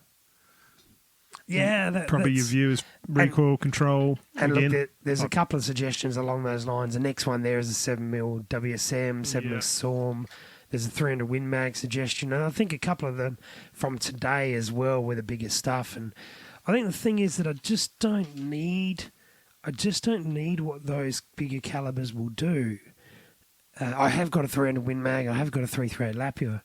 Speaker 2: Yeah,
Speaker 3: probably your view is recoil control.
Speaker 2: And
Speaker 3: again.
Speaker 2: look, there's a couple of suggestions along those lines. The next one there is a 7mm WSM, 7mm Storm. There's a 300 Win Mag suggestion, and I think a couple of them from today as well were the biggest stuff. And I think the thing is that I just don't need what those bigger calibers will do. I have got a 300 Win Mag. I have got a 338 Lapua.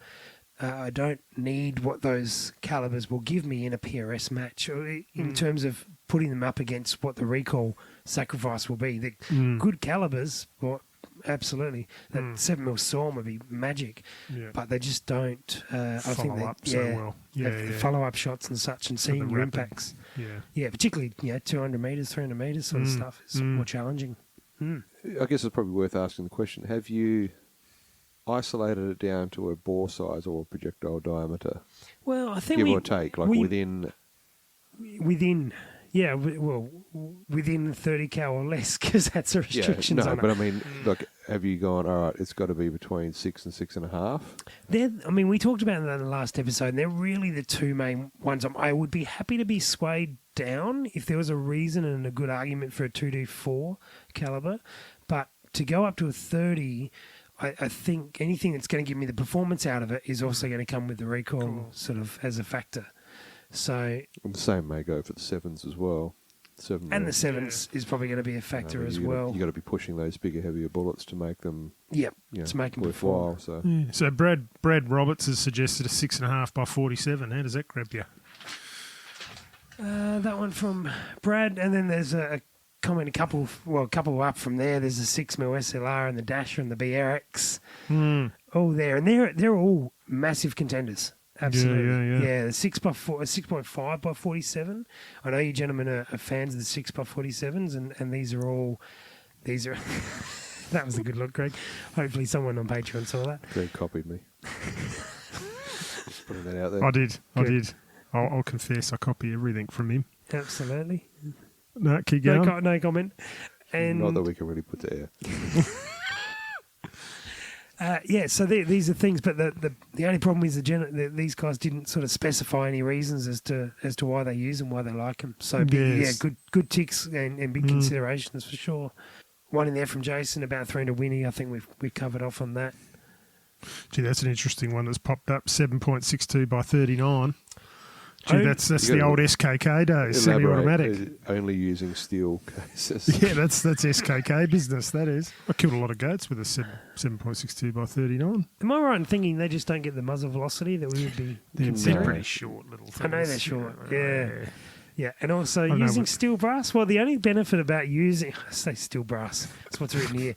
Speaker 2: I don't need what those calibers will give me in a PRS match, or in terms of putting them up against what the recoil sacrifice will be. The good calibers, well, absolutely. That 7mm Storm would be magic, but they just don't. I think
Speaker 3: Follow
Speaker 2: they,
Speaker 3: up so well. Yeah.
Speaker 2: follow-up shots and such, and seeing your impacts. Yeah, particularly 200 metres, 300 metres sort of stuff is more challenging.
Speaker 4: I guess it's probably worth asking the question: have you isolated it down to a bore size or a projectile diameter?
Speaker 2: Well, I think
Speaker 4: give or take, like within,
Speaker 2: within 30 cal or less, because that's the restrictions on it.
Speaker 4: But I mean, like, have you gone, all right, it's got to be between 6 and 6.5?
Speaker 2: I mean, we talked about that in the last episode, and they're really the two main ones. I would be happy to be swayed down if there was a reason and a good argument for a 2D4 caliber, but to go up to a 30... I think anything that's going to give me the performance out of it is also going to come with the recoil sort of as a factor. So,
Speaker 4: and the same may go for the 7s as well. The
Speaker 2: 7s is probably going to be a factor as well.
Speaker 4: You've got to be pushing those bigger, heavier bullets to make them
Speaker 2: to make them
Speaker 4: worthwhile.
Speaker 3: So Brad Roberts has suggested a 6.5 by 47. How does that grab you?
Speaker 2: That one from Brad, and then there's a comment, a couple up from there. There's a 6mm SLR and the Dasher and the BRX. All there, and they're all massive contenders. Absolutely, yeah. The 6.5 by 47. I know you gentlemen are fans of the 6 by 47s, and these are. That was a good look, Greg. Hopefully, someone on Patreon saw that.
Speaker 4: Greg copied me. Just putting that out there.
Speaker 3: I did. I'll confess, I copy everything from him.
Speaker 2: Absolutely.
Speaker 3: No, keep going.
Speaker 2: No comment. And
Speaker 4: not that we can really put to air.
Speaker 2: So these are things, but the only problem is these guys didn't sort of specify any reasons as to why they use them, why they like them. So good ticks and big considerations for sure. One in there from Jason about 300 Winnie. I think we've covered off on that.
Speaker 3: Gee, that's an interesting one that's popped up. 7.62 by 39. Gee, that's the old SKK days, semi-automatic.
Speaker 4: Only using steel cases.
Speaker 3: Yeah, that's SKK business, that is. I killed a lot of goats with a 7.62 by 39.
Speaker 2: Am I right in thinking they just don't get the muzzle velocity that we would be
Speaker 3: They're pretty short little things.
Speaker 2: I know they're short, yeah. And also using steel brass. Well, the only benefit about I say steel brass, that's what's written here.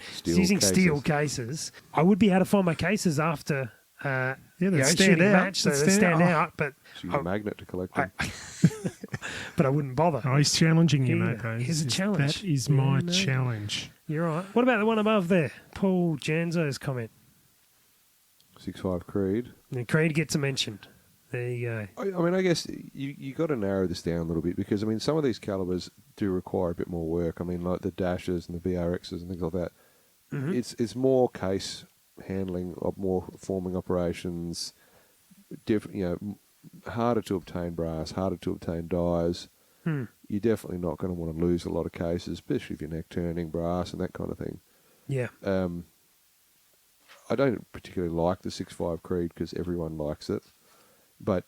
Speaker 2: Steel cases. I would be able to find my cases after...
Speaker 3: they stand out.
Speaker 2: Match, so they stand out, but
Speaker 4: so you got a magnet to collect them.
Speaker 2: But I wouldn't bother.
Speaker 3: Oh, he's challenging you, mate.
Speaker 2: Here's a challenge.
Speaker 3: That is my challenge.
Speaker 2: You're right. What about the one above there? Paul Janzo's comment.
Speaker 4: 6.5 Creed.
Speaker 2: And Creed gets a mention. There you go.
Speaker 4: I mean, I guess you got to narrow this down a little bit because, I mean, some of these calibers do require a bit more work. I mean, like the Dashers and the BRXs and things like that. Mm-hmm. It's more case handling, more forming operations, harder to obtain brass, harder to obtain dies. You're definitely not going to want to lose a lot of cases, especially if you're neck turning brass and that kind of thing.
Speaker 2: Yeah.
Speaker 4: I don't particularly like the 6.5 Creed because everyone likes it, but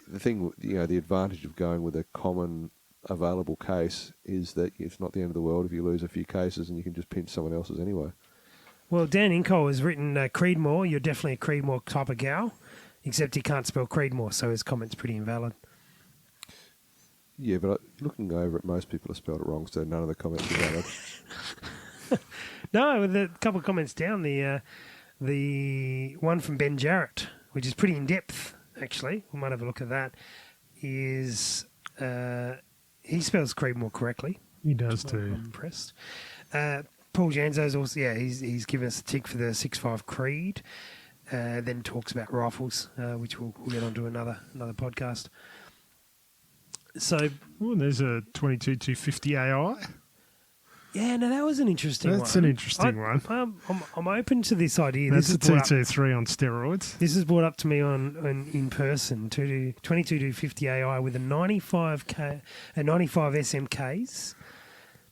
Speaker 4: the thing, the advantage of going with a common available case is that it's not the end of the world if you lose a few cases and you can just pinch someone else's anyway.
Speaker 2: Well, Dan Inco has written Creedmoor. You're definitely a Creedmoor type of gal, except he can't spell Creedmoor, so his comment's pretty invalid.
Speaker 4: Yeah, but looking over it, most people have spelled it wrong, so none of the comments are valid.
Speaker 2: No, with a couple of comments down, the one from Ben Jarrett, which is pretty in-depth, actually. We might have a look at that. Is he spells Creedmoor correctly.
Speaker 3: He does too.
Speaker 2: I'm impressed. Paul Janzo's also, he's given us a tick for the 6.5 Creed. Then talks about rifles, which we'll get onto another podcast. So,
Speaker 3: there's a 22-250 AI.
Speaker 2: Yeah, no, that was an interesting one.
Speaker 3: That's an interesting one.
Speaker 2: I'm open to this idea.
Speaker 3: That's a 223 on steroids.
Speaker 2: This is brought up to me on in person. 22-250 AI with a 95 SMKs,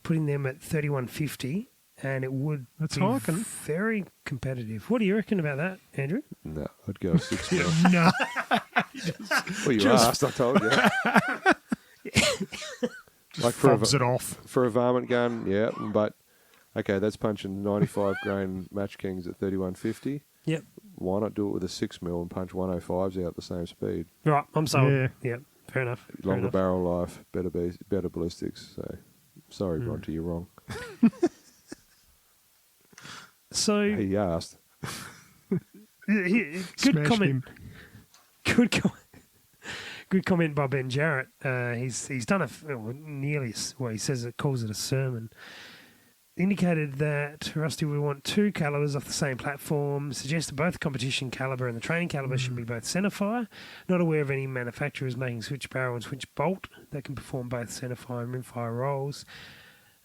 Speaker 2: putting them at 3150. and it would
Speaker 3: That's
Speaker 2: be
Speaker 3: hiking.
Speaker 2: very competitive. What do you reckon about that, Andrew?
Speaker 4: No, I'd go 6 mil.
Speaker 3: No.
Speaker 4: Well, you asked, I told you. Like
Speaker 3: Fobs it off.
Speaker 4: for a varmint gun, yeah, but okay, that's punching 95 grain Match Kings at 3150.
Speaker 2: Yep.
Speaker 4: Why not do it with a 6 mil and punch 105s out at the same speed?
Speaker 2: Right, I'm sold.
Speaker 3: Yeah.
Speaker 2: Yeah, fair enough. Fair
Speaker 4: Longer
Speaker 2: enough.
Speaker 4: barrel life, better ballistics. So, sorry,
Speaker 2: Hmm.
Speaker 4: Bronte, you're wrong.
Speaker 2: So,
Speaker 4: He asked.
Speaker 2: good
Speaker 3: Smashed
Speaker 2: comment.
Speaker 3: him.
Speaker 2: Good comment. Good comment by Ben Jarrett. He's done he says it calls it a sermon. Indicated that Rusty would want 2 calibers off the same platform. Suggested both competition caliber and the training caliber should be both centerfire. Not aware of any manufacturers making switch barrel and switch bolt that can perform both centerfire and rimfire roles.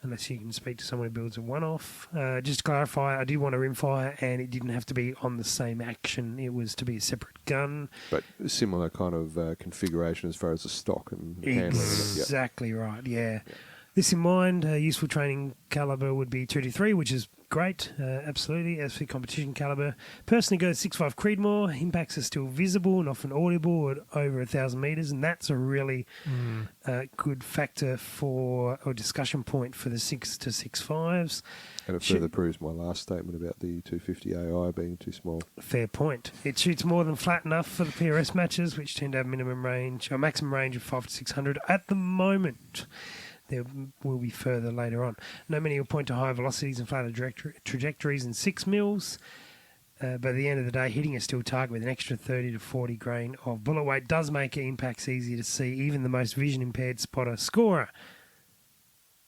Speaker 2: Unless you can speak to someone who builds a one-off. Just to clarify, I did want a rimfire, and it didn't have to be on the same action. It was to be a separate gun.
Speaker 4: But similar kind of configuration as far as the stock and handling.
Speaker 2: Exactly right, yeah. This in mind, useful training caliber would be 223, which is great, absolutely. As for competition caliber, personally go 6.5 Creedmoor. Impacts are still visible and often audible at over 1,000 metres, and that's a really good factor for or discussion point for the 6 to 6.5s.
Speaker 4: And it further proves my last statement about the 250 AI being too small.
Speaker 2: Fair point. It shoots more than flat enough for the PRS matches, which tend to have maximum range of 5 to 600 at the moment. There will be further later on. No many will point to high velocities and flatter trajectories in 6 mils. But at the end of the day, hitting a steel target with an extra 30 to 40 grain of bullet weight does make impacts easier to see, even the most vision-impaired spotter scorer.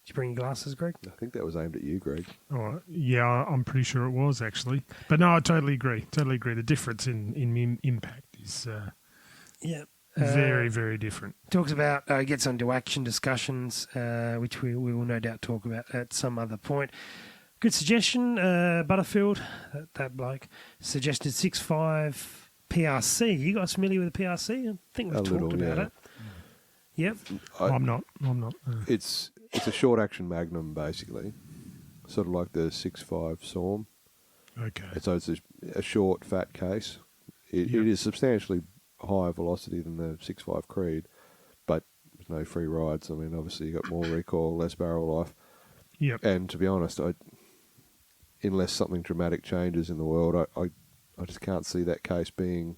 Speaker 2: Did you bring your glasses, Greg?
Speaker 4: I think that was aimed at you, Greg.
Speaker 3: Oh, yeah, I'm pretty sure it was actually. But no, I totally agree. Totally agree. The difference in impact is
Speaker 2: Yeah.
Speaker 3: very, very different.
Speaker 2: Talks about, gets onto action discussions, which we will no doubt talk about at some other point. Good suggestion, Butterfield, that bloke, suggested 6.5 PRC. You guys familiar with the PRC? I think we've talked about it. Yep.
Speaker 3: I'm not.
Speaker 4: It's a short action Magnum, basically. Sort of like the 6.5 Storm.
Speaker 3: Okay.
Speaker 4: So it's a short, fat case. It is substantially higher velocity than the 6.5 Creed, but there's no free rides. I mean, obviously you got more recoil, less barrel life.
Speaker 3: Yep.
Speaker 4: And to be honest, unless something dramatic changes in the world, I just can't see that case being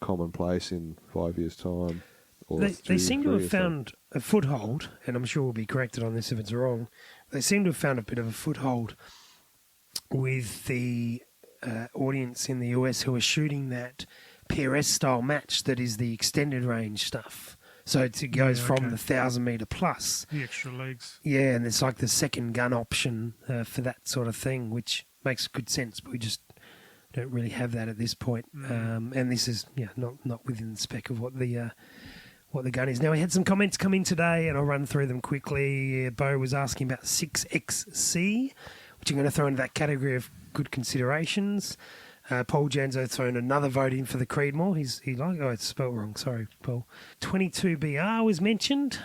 Speaker 4: commonplace in 5 years' time. Or
Speaker 2: They seem to
Speaker 4: 3
Speaker 2: have
Speaker 4: or so.
Speaker 2: found a foothold, and I'm sure we'll be corrected on this if it's wrong. They seem to have found a bit of a foothold with the audience in the US who are shooting that PRS style match that is the extended range stuff. So it goes from the 1,000 metre plus.
Speaker 3: The extra legs.
Speaker 2: Yeah, and it's like the second gun option for that sort of thing, which makes good sense, but we just don't really have that at this point. And this is not within the spec of what the gun is. Now, we had some comments come in today, and I'll run through them quickly. Bo was asking about 6XC, which I'm going to throw into that category of good considerations. Paul Janzo thrown another vote in for the Creedmoor. It's spelled wrong. Sorry, Paul. 22BR was mentioned.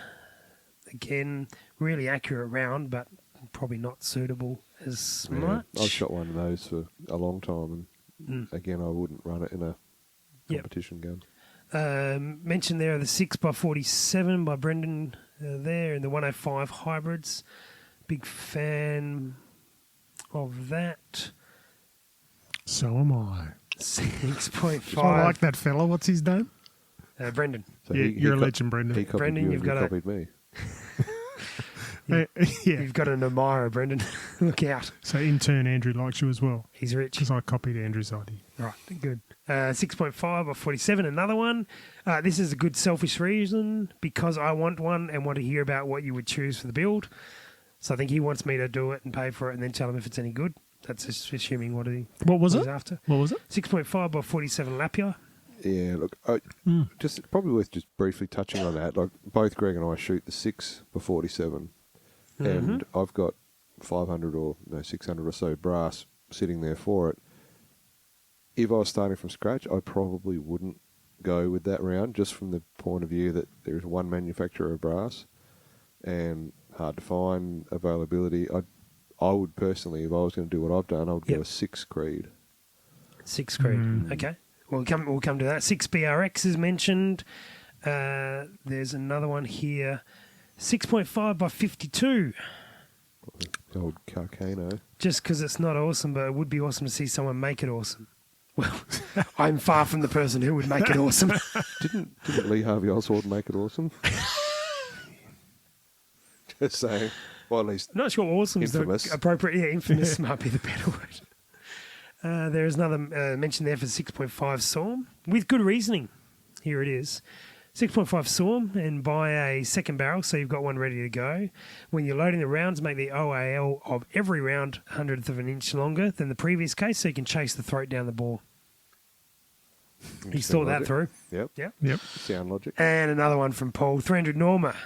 Speaker 2: Again, really accurate round, but probably not suitable as much.
Speaker 4: I've shot one of those for a long time, and again, I wouldn't run it in a competition gun.
Speaker 2: Mentioned there are the 6x47 by Brendan there, and the 105 hybrids. Big fan of that.
Speaker 3: So am I.
Speaker 2: 6.5.
Speaker 3: I like that fella. What's his name?
Speaker 2: Brendan.
Speaker 4: So
Speaker 3: Yeah, you're a legend, Brendan.
Speaker 4: He copied
Speaker 2: Brendan,
Speaker 4: you
Speaker 2: you've
Speaker 4: and you
Speaker 2: got
Speaker 4: copied me.
Speaker 3: Yeah.
Speaker 2: You've got an admirer, Brendan. Look out.
Speaker 3: So in turn, Andrew likes you as well
Speaker 2: He's rich.
Speaker 3: because I copied Andrew's idea.
Speaker 2: Right, good. 6.5 or 47, another one. This is a good selfish reason because I want one and want to hear about what you would choose for the build. So I think he wants me to do it and pay for it and then tell him if it's any good. That's just assuming what
Speaker 3: was
Speaker 2: he's
Speaker 3: it?
Speaker 2: after.
Speaker 3: What was it?
Speaker 2: 6.5 by 47 Lapia.
Speaker 4: Yeah, look, just probably worth just briefly touching on that. Like both Greg and I shoot the 6x47, and I've got 500 or 600 or so brass sitting there for it. If I was starting from scratch, I probably wouldn't go with that round, just from the point of view that there is one manufacturer of brass and hard to find availability. I would personally, if I was going to do what I've done, I would
Speaker 2: Yep.
Speaker 4: go a 6 Creed.
Speaker 2: 6 Creed. Okay. We'll come to that. 6 BRX is mentioned. There's another one here. 6.5 by 52.
Speaker 4: The old Carcano.
Speaker 2: Just because it's not awesome, but it would be awesome to see someone make it awesome. Well, I'm far from the person who would make it awesome.
Speaker 4: Didn't Lee Harvey Oswald make it awesome? Just saying. Well, at least
Speaker 2: I'm not sure awesome
Speaker 4: infamous.
Speaker 2: is the appropriate. Yeah, infamous might be the better word. There is another mention there for 6.5 Storm with good reasoning. Here it is. 6.5 Storm and buy a second barrel so you've got one ready to go. When you're loading the rounds, make the OAL of every round 100th of an inch longer than the previous case so you can chase the throat down the bore. He's thought that
Speaker 4: logic.
Speaker 2: through.
Speaker 4: Yep.
Speaker 3: Yep.
Speaker 4: Sound logic.
Speaker 2: And another one from Paul, 300 Norma.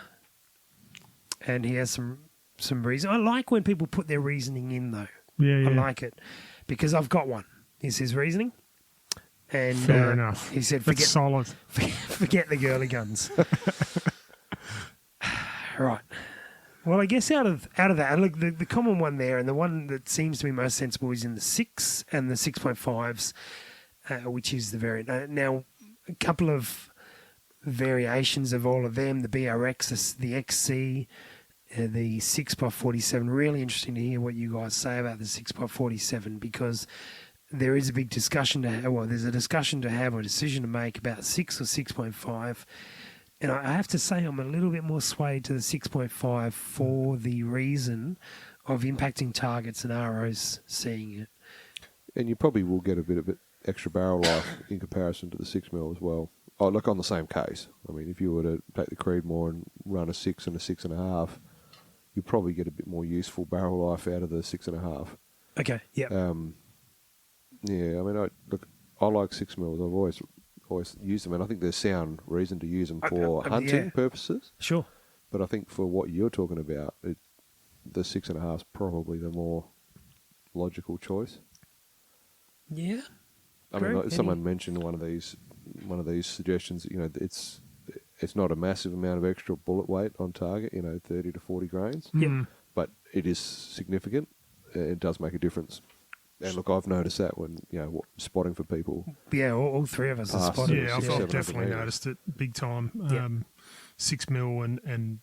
Speaker 2: And he has some reason. I like when people put their reasoning in, though.
Speaker 3: Yeah.
Speaker 2: I like it because I've got one. Is his reasoning. And
Speaker 3: Fair enough.
Speaker 2: He said,
Speaker 3: That's solid.
Speaker 2: forget the girly guns. Right. Well, I guess out of that, look, the common one there and the one that seems to be most sensible is in the 6 and the 6.5s, which is the variant. Now, a couple of variations of all of them, the BRX, the XC, the 6x47. Really interesting to hear what you guys say about the 6x47 because there is a big discussion to have. Well, there's a discussion to have or a decision to make about 6 or 6.5. And I have to say I'm a little bit more swayed to the 6.5 for the reason of impacting targets and ROs seeing it.
Speaker 4: And you probably will get a bit of extra barrel life in comparison to the 6mm as well. Oh, look, on the same case. I mean, if you were to take the Creedmoor and run a 6 and a 6.5, you'd probably get a bit more useful barrel life out of the 6.5.
Speaker 2: Okay, yeah.
Speaker 4: Yeah, I mean, I like 6mm. I've always used them, and I think there's sound reason to use them for hunting purposes.
Speaker 2: Sure.
Speaker 4: But I think for what you're talking about, the 6.5 is probably the more logical choice.
Speaker 2: Yeah.
Speaker 4: I mean, like someone mentioned one of these suggestions. You know, it's not a massive amount of extra bullet weight on target. 30 to 40 grains.
Speaker 2: Yep.
Speaker 4: But it is significant. It does make a difference. And look, I've noticed that when spotting for people.
Speaker 2: Yeah, all three of us are spotted.
Speaker 3: Yeah, I've
Speaker 4: 700
Speaker 3: definitely
Speaker 4: metres.
Speaker 3: noticed it big time. 6mm and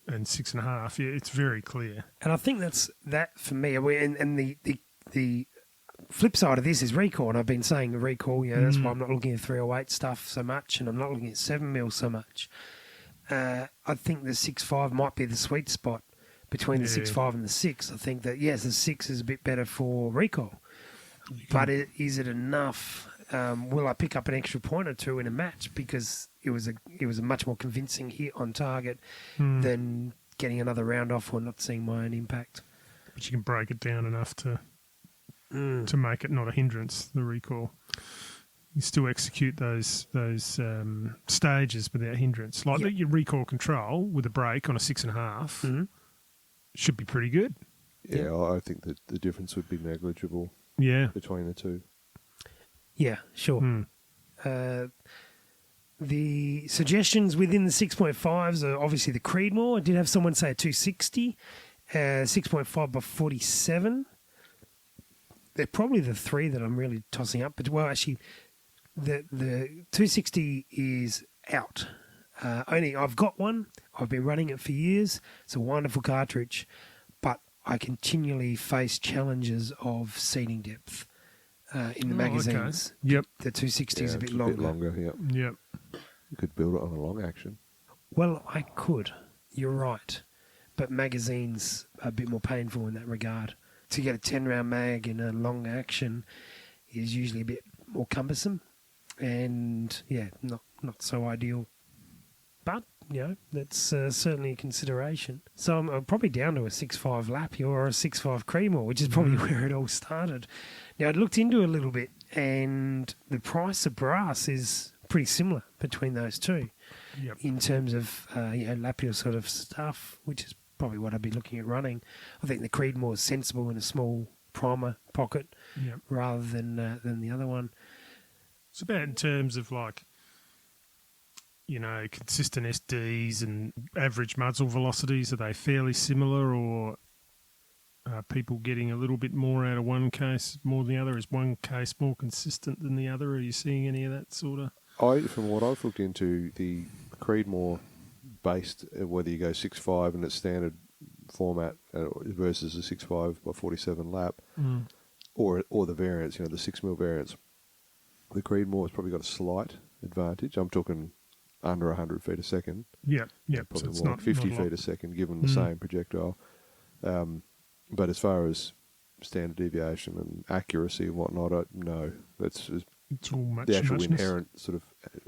Speaker 3: 6.5. Yeah, it's very clear.
Speaker 2: And I think that for me. And the flip side of this is recall. And I've been saying the recall. That's why I'm not looking at 308 stuff so much, and I'm not looking at 7mm so much. I think the 6.5 might be the sweet spot between the 6.5 and the 6. I think that yes, the 6 is a bit better for recall, but is it enough? Will I pick up an extra point or two in a match because it was a much more convincing hit on target than getting another round off or not seeing my own impact?
Speaker 3: But you can break it down enough to make it not a hindrance. The recall, you still execute those stages without hindrance. Like your recall control with a break on a 6.5 should be pretty good.
Speaker 4: Yeah, I think that the difference would be negligible.
Speaker 3: Yeah,
Speaker 4: Between the two.
Speaker 2: Yeah, sure. The suggestions within the 6.5s are obviously the Creedmoor. I did have someone say a 260, 6.5 by 47. They're probably the three that I'm really tossing up. But well, actually, the 260 is out. Only I've got one. I've been running it for years. It's a wonderful cartridge, but I continually face challenges of seating depth in the magazines.
Speaker 3: Okay. Yep.
Speaker 2: The 260 is a bit
Speaker 4: it's
Speaker 2: longer.
Speaker 4: A bit longer, yep.
Speaker 3: Yep.
Speaker 4: You could build it on a long action.
Speaker 2: Well, I could. You're right. But magazines are a bit more painful in that regard. To get a 10-round mag in a long action is usually a bit more cumbersome and, not so ideal. But, that's certainly a consideration. So I'm probably down to a 6.5 Lapia or a 6.5 Creedmoor, which is probably where it all started. Now, I looked into it a little bit, and the price of brass is pretty similar between those two in terms of Lapia sort of stuff, which is probably what I'd be looking at running. I think the Creedmoor is sensible in a small primer pocket rather than the other one.
Speaker 3: It's about in terms of consistent SDs and average muzzle velocities. Are they fairly similar, or Are people getting a little bit more out of one case more than the other? Is one case more consistent than the other? Are you seeing any of that sort of?
Speaker 4: From what I've looked into, the Creedmoor based, whether you go 6.5 in its standard format versus a 6.5 by 47 lap, or the variants, the 6mm variants, the Creedmoor has probably got a slight advantage. I'm talking under 100 feet a second.
Speaker 3: Yeah.
Speaker 4: Probably
Speaker 3: So it's
Speaker 4: more
Speaker 3: not
Speaker 4: like 50
Speaker 3: not
Speaker 4: feet a second, given the same projectile. But as far as standard deviation and accuracy and whatnot, no. It's
Speaker 3: all much
Speaker 4: the actual
Speaker 3: muchness.
Speaker 4: inherent sort of,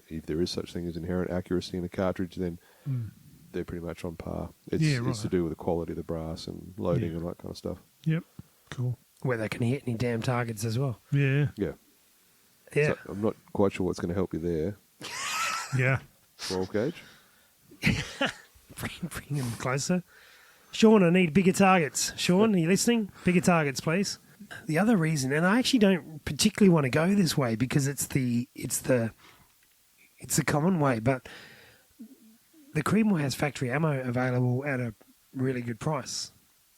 Speaker 4: if there is such thing as inherent accuracy in a cartridge, then they're pretty much on par. It's to do with the quality of the brass and loading and that kind of stuff.
Speaker 3: Yep. Cool.
Speaker 2: Where they can hit any damn targets as well.
Speaker 3: Yeah.
Speaker 4: Yeah.
Speaker 2: Yeah.
Speaker 4: So I'm not quite sure what's going to help you there.
Speaker 3: Yeah.
Speaker 4: 12 gauge?
Speaker 2: Bring them closer. Sean, I need bigger targets. Sean, are you listening? Bigger targets, please. The other reason, and I actually don't particularly want to go this way because it's the common way, but the Creedmoor has factory ammo available at a really good price.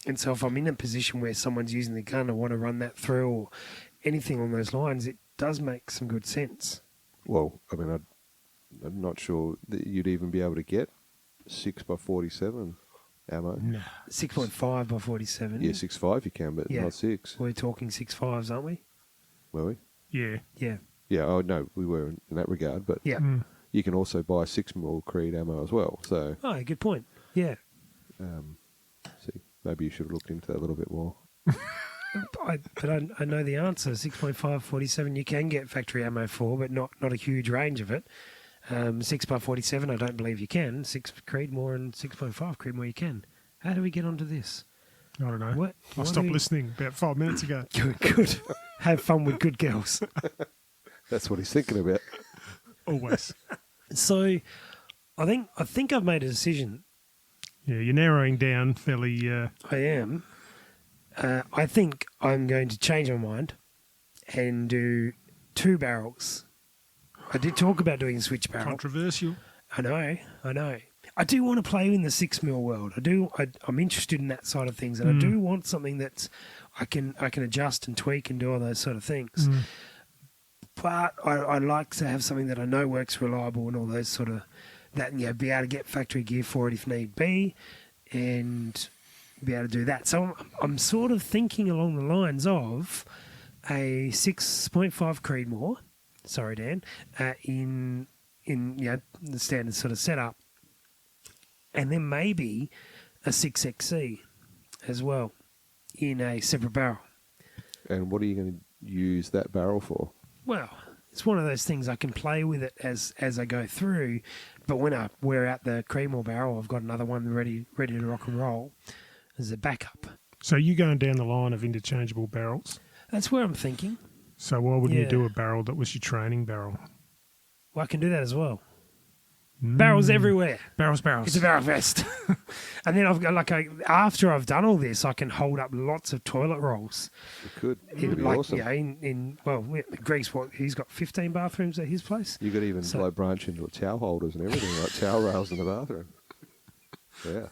Speaker 2: And so if I'm in a position where someone's using the gun, I want to run that through or anything along those lines, it does make some good sense.
Speaker 4: Well, I mean, I'm not sure that you'd even be able to get 6 by 47 ammo.
Speaker 2: No. 6.5 by 47.
Speaker 4: Yeah, 6.5 you can, but not 6.
Speaker 2: We're talking 6.5s, aren't we?
Speaker 4: Were we?
Speaker 3: Yeah.
Speaker 2: Yeah.
Speaker 4: Yeah, oh no, we were in that regard, but
Speaker 2: Yeah.
Speaker 4: you can also buy 6mm Creed ammo as well. So,
Speaker 2: Oh, good point. Yeah.
Speaker 4: see, maybe you should have looked into that a little bit more.
Speaker 2: But I know the answer. 6.5, 47 you can get factory ammo for, but not a huge range of it. 6 by 47 I don't believe you can. 6 Creedmoor and 6.5 Creedmoor you can. How do we get onto this?
Speaker 3: I don't know.
Speaker 2: What
Speaker 3: I stopped listening about 5 minutes ago.
Speaker 2: Good. Have fun with good girls.
Speaker 4: That's what he's thinking about.
Speaker 3: Always.
Speaker 2: So I think I've made a decision.
Speaker 3: Yeah, you're narrowing down fairly.
Speaker 2: I am. I think I'm going to change my mind and do 2 barrels. I did talk about doing a switch barrel.
Speaker 3: Controversial.
Speaker 2: I know. I do want to play in the 6mm world. I'm interested in that side of things, and I do want something that's I can adjust and tweak and do all those sort of things. But I like to have something that I know works reliable and all those sort of that, and be able to get factory gear for it if need be, and be able to do that. So I'm sort of thinking along the lines of a 6.5 Creedmoor. Sorry, Dan. In the standard sort of setup, and then maybe a 6XC as well in a separate barrel.
Speaker 4: And what are you going to use that barrel for?
Speaker 2: Well, it's one of those things I can play with it as I go through, but when we're at the Creedmoor barrel, I've got another one ready to rock and roll as a backup.
Speaker 3: So you're going down the line of interchangeable barrels.
Speaker 2: That's where I'm thinking.
Speaker 3: So why wouldn't you do a barrel that was your training barrel?
Speaker 2: Well, I can do that as well. Barrels everywhere.
Speaker 3: Barrels.
Speaker 2: It's a barrel fest. And then I've got after I've done all this, I can hold up lots of toilet rolls.
Speaker 4: You could. It'd be awesome.
Speaker 2: Yeah, Greg's he's got 15 bathrooms at his place.
Speaker 4: You could even branch into towel holders and everything, like towel rails in the bathroom. Yeah.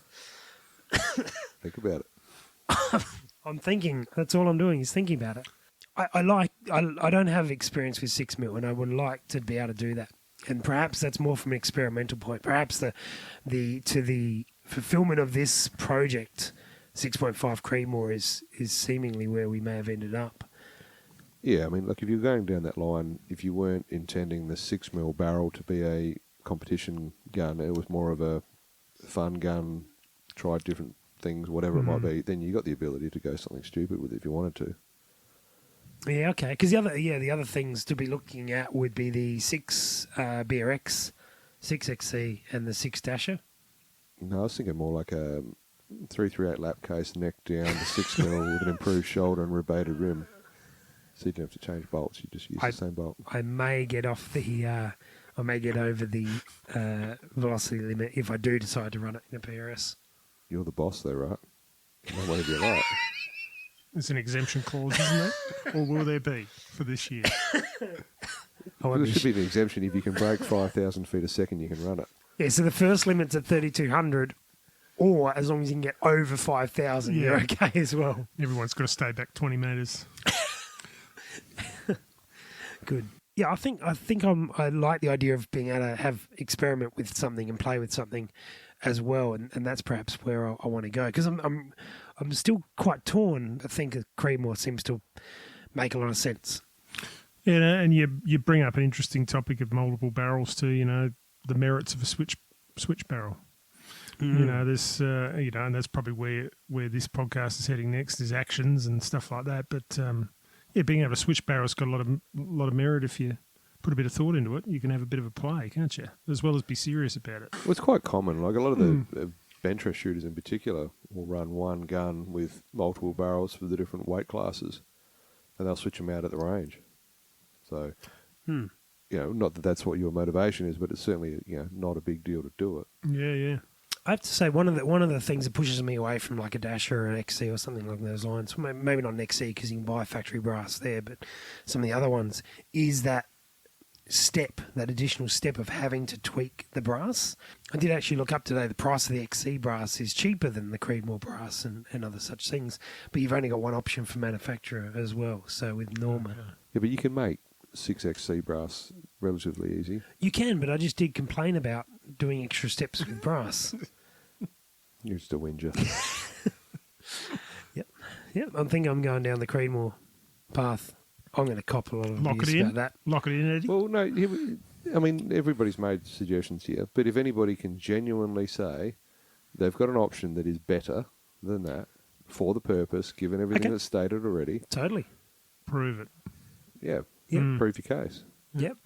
Speaker 4: Think about it.
Speaker 2: I'm thinking. That's all I'm doing is thinking about it. I don't have experience with 6mm, and I would like to be able to do that. And perhaps that's more from an experimental point. Perhaps the fulfillment of this project, 6.5 Creedmoor is seemingly where we may have ended up.
Speaker 4: Yeah, I mean, if you're going down that line, if you weren't intending the 6mm barrel to be a competition gun, it was more of a fun gun, try different things, whatever it might be, then you got the ability to go something stupid with it if you wanted to.
Speaker 2: Yeah, okay. Because the other things to be looking at would be the 6 BRX, 6XC, and the 6 Dasher.
Speaker 4: No, I was thinking more like a 338 lap case, neck down, the 6mm with an improved shoulder and rebated rim. So you don't have to change bolts; you just use the same bolt.
Speaker 2: I may get off I may get over the velocity limit if I do decide to run it in a PRS.
Speaker 4: You're the boss, though, right? No way to be right.
Speaker 3: There's an exemption clause, isn't there? Or will there be for this year?
Speaker 4: There should be an exemption. If you can break 5,000 feet a second, you can run it.
Speaker 2: Yeah, so the first limit's at 3,200, or as long as you can get over 5,000, you're okay as well.
Speaker 3: Everyone's got to stay back 20 metres.
Speaker 2: Good. Yeah, I think I like the idea of being able to have experiment with something and play with something as well, and that's perhaps where I want to go, because I'm still quite torn. I think Creedmoor seems to make a lot of sense.
Speaker 3: Yeah, and you bring up an interesting topic of multiple barrels too. You know, the merits of a switch barrel. You know, there's and that's probably where this podcast is heading next, is actions and stuff like that. But being able to switch barrels got a lot of merit. If you put a bit of thought into it, you can have a bit of a play, can't you? As well as be serious about it.
Speaker 4: Well, it's quite common. Like a lot of the bencher shooters in particular will run one gun with multiple barrels for the different weight classes, and they'll switch them out at the range. So, not that that's what your motivation is, but it's certainly not a big deal to do it.
Speaker 3: Yeah.
Speaker 2: I have to say, one of the things that pushes me away from like a Dasher or an XC or something along those lines, maybe not an XC because you can buy factory brass there, but some of the other ones, is that additional step of having to tweak the brass. I did actually look up today, the price of the XC brass is cheaper than the Creedmoor brass and other such things, but you've only got one option for manufacturer as well, so with Norma.
Speaker 4: Yeah, but you can make 6XC brass relatively easy.
Speaker 2: You can, but I just did complain about doing extra steps with brass.
Speaker 4: You're just a whinger.
Speaker 2: Yep. I think I'm going down the Creedmoor path. I'm going to cop a lot of abuse about that.
Speaker 3: Lock it in, Eddie.
Speaker 4: Well, no, I mean, everybody's made suggestions here, but if anybody can genuinely say they've got an option that is better than that for the purpose, given everything that's stated already.
Speaker 2: Totally.
Speaker 3: Prove it.
Speaker 4: Yeah.
Speaker 2: Yep.
Speaker 4: Prove your case.
Speaker 2: Yep.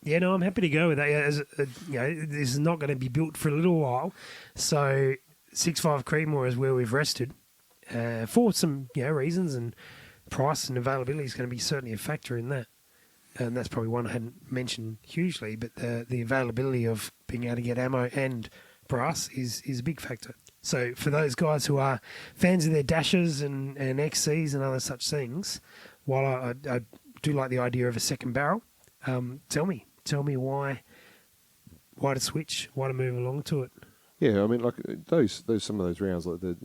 Speaker 2: Yeah, no, I'm happy to go with that. This is not going to be built for a little while, so 6.5 Creedmoor is where we've rested for some reasons, and price and availability is going to be certainly a factor in that. And that's probably one I hadn't mentioned hugely, but the availability of being able to get ammo and brass is a big factor. So for those guys who are fans of their Dashers and XCs and other such things, while I do like the idea of a second barrel, tell me why to switch, why to move along to it.
Speaker 4: Yeah, I mean, like those some of those rounds, like the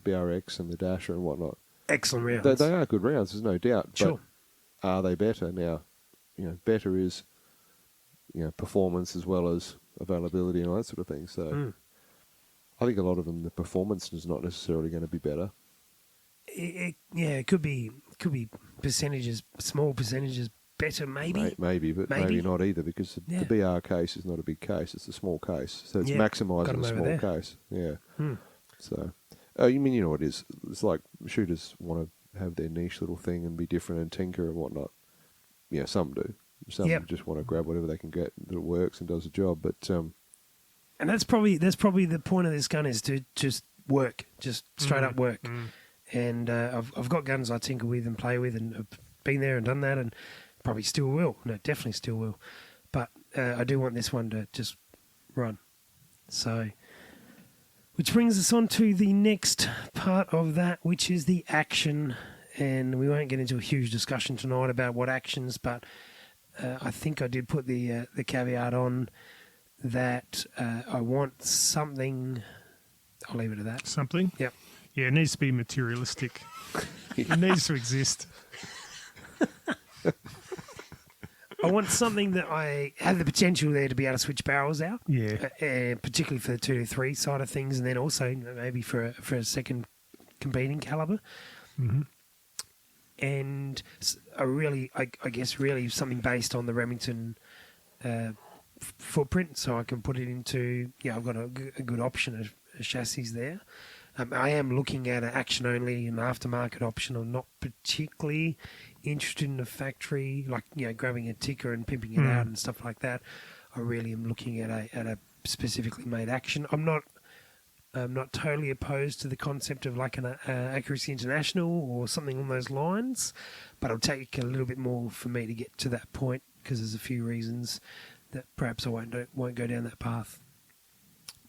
Speaker 4: BRX and the Dasher and whatnot.
Speaker 2: Excellent rounds.
Speaker 4: They are good rounds, there's no doubt.
Speaker 2: Sure.
Speaker 4: But are they better now? Better is performance as well as availability and all that sort of thing. So I think a lot of them, the performance is not necessarily going to be better.
Speaker 2: It could be percentages, small percentages better, maybe.
Speaker 4: Maybe, but maybe not either, because the BR case is not a big case; it's a small case, so it's maximising the small case. Yeah. So, you mean what it is? It's like shooters want to have their niche little thing and be different and tinker and whatnot. Yeah, some do. Some just want to grab whatever they can get that works and does the job. But
Speaker 2: and that's probably the point of this gun, is to just work, just straight up work. And I've got guns I tinker with and play with, and have been there and done that, and probably still will. No, definitely still will. But I do want this one to just run. So, which brings us on to the next part of that, which is the action. And we won't get into a huge discussion tonight about what actions, but I think I did put the caveat on that I want something. I'll leave it at that.
Speaker 3: Something?
Speaker 2: Yep.
Speaker 3: Yeah, it needs to be materialistic. It needs to exist.
Speaker 2: I want something that I have the potential there to be able to switch barrels out.
Speaker 3: Yeah.
Speaker 2: Particularly for the 2-3 side of things, and then also maybe for a second competing caliber.
Speaker 3: Mm-hmm.
Speaker 2: And I guess really something based on the Remington footprint, so I can put it into, I've got a good option of chassis there. I am looking at an action only and aftermarket option. I'm not particularly interested in a factory, like grabbing a ticker and pimping it out and stuff like that. I really am looking at a specifically made action. I'm not totally opposed to the concept of like an Accuracy International or something on those lines, but it'll take a little bit more for me to get to that point, because there's a few reasons that perhaps I won't go down that path.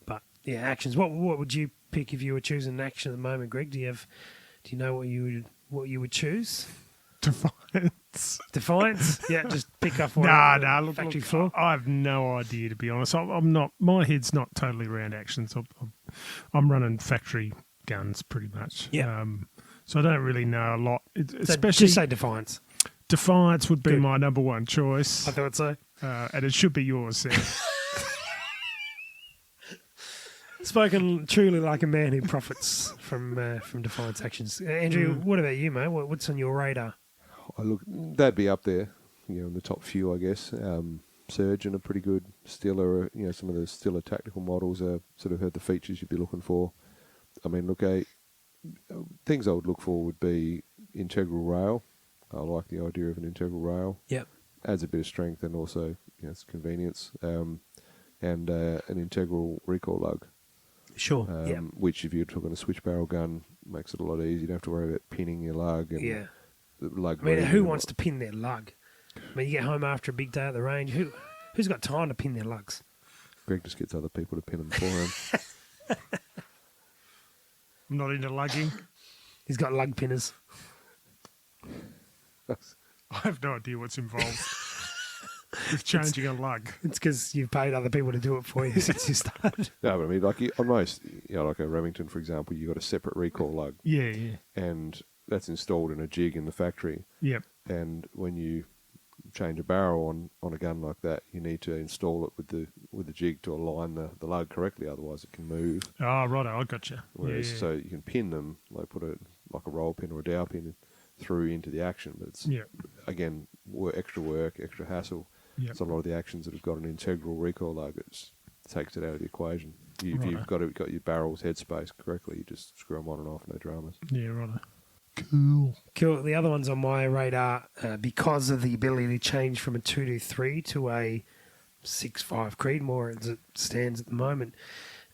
Speaker 2: But yeah, actions. What would you pick if you were choosing an action at the moment, Greg? Do you know what you would choose? Defiance? Yeah, just pick up one.
Speaker 3: Look,
Speaker 2: factory floor.
Speaker 3: I have no idea, to be honest. I'm not. My head's not totally around actions. I'm running factory guns pretty much.
Speaker 2: Yeah.
Speaker 3: So I don't really know a lot.
Speaker 2: So
Speaker 3: Especially
Speaker 2: just say Defiance.
Speaker 3: Defiance would be
Speaker 2: Good.
Speaker 3: my number one choice.
Speaker 2: I thought so.
Speaker 3: And it should be yours, Sam.
Speaker 2: Spoken truly like a man who profits from Defiance actions. Andrew, what about you, mate? What's on your radar?
Speaker 4: That'd be up there, in the top few, I guess. Surgeon are pretty good. Stiller, some of the Stiller tactical models are sort of had the features you'd be looking for. I mean, look, things I would look for would be integral rail. I like the idea of an integral rail.
Speaker 2: Yep.
Speaker 4: Adds a bit of strength and also, it's convenience. And an integral recoil lug.
Speaker 2: Sure.
Speaker 4: Which, if you're talking a switch barrel gun, makes it a lot easier. You don't have to worry about pinning your lug. And the lug.
Speaker 2: I mean, who wants to pin their lug? I mean, you get home after a big day at the range. Who's got time to pin their lugs?
Speaker 4: Greg just gets other people to pin them for him.
Speaker 3: I'm not into lugging.
Speaker 2: He's got lug pinners.
Speaker 3: I have no idea what's involved with changing a lug.
Speaker 2: It's because you've paid other people to do it for you since you started.
Speaker 4: No, but I mean, on most, like a Remington, for example, you've got a separate recoil lug.
Speaker 3: Yeah.
Speaker 4: And that's installed in a jig in the factory.
Speaker 3: Yep.
Speaker 4: And when you change a barrel on a gun like that, you need to install it with the jig to align the lug correctly. Otherwise, it can move.
Speaker 3: Oh, righto, I got you.
Speaker 4: Whereas, so you can pin them, like put a roll pin or a dowel pin through into the action. But it's again extra work, extra hassle.
Speaker 3: Yep.
Speaker 4: So a lot of the actions that have got an integral recoil lug, it takes it out of the equation. If you've got your barrel's headspace correctly, you just screw them on and off, no dramas.
Speaker 3: Yeah, righto.
Speaker 2: Cool. The other one's on my radar because of the ability to change from a 223 to a 6.5 Creedmoor as it stands at the moment.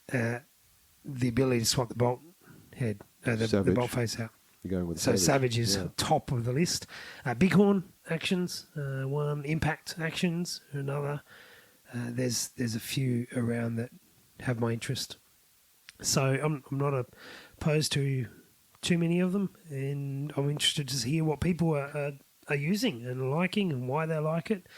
Speaker 2: The ability to swap the bolt head, the bolt face out.
Speaker 4: You're going with
Speaker 2: Savage is top of the list. Bighorn actions, one. Impact actions, another. There's a few around that have my interest. So I'm not opposed to too many of them, and I'm interested to hear what people are using and liking and why they like it.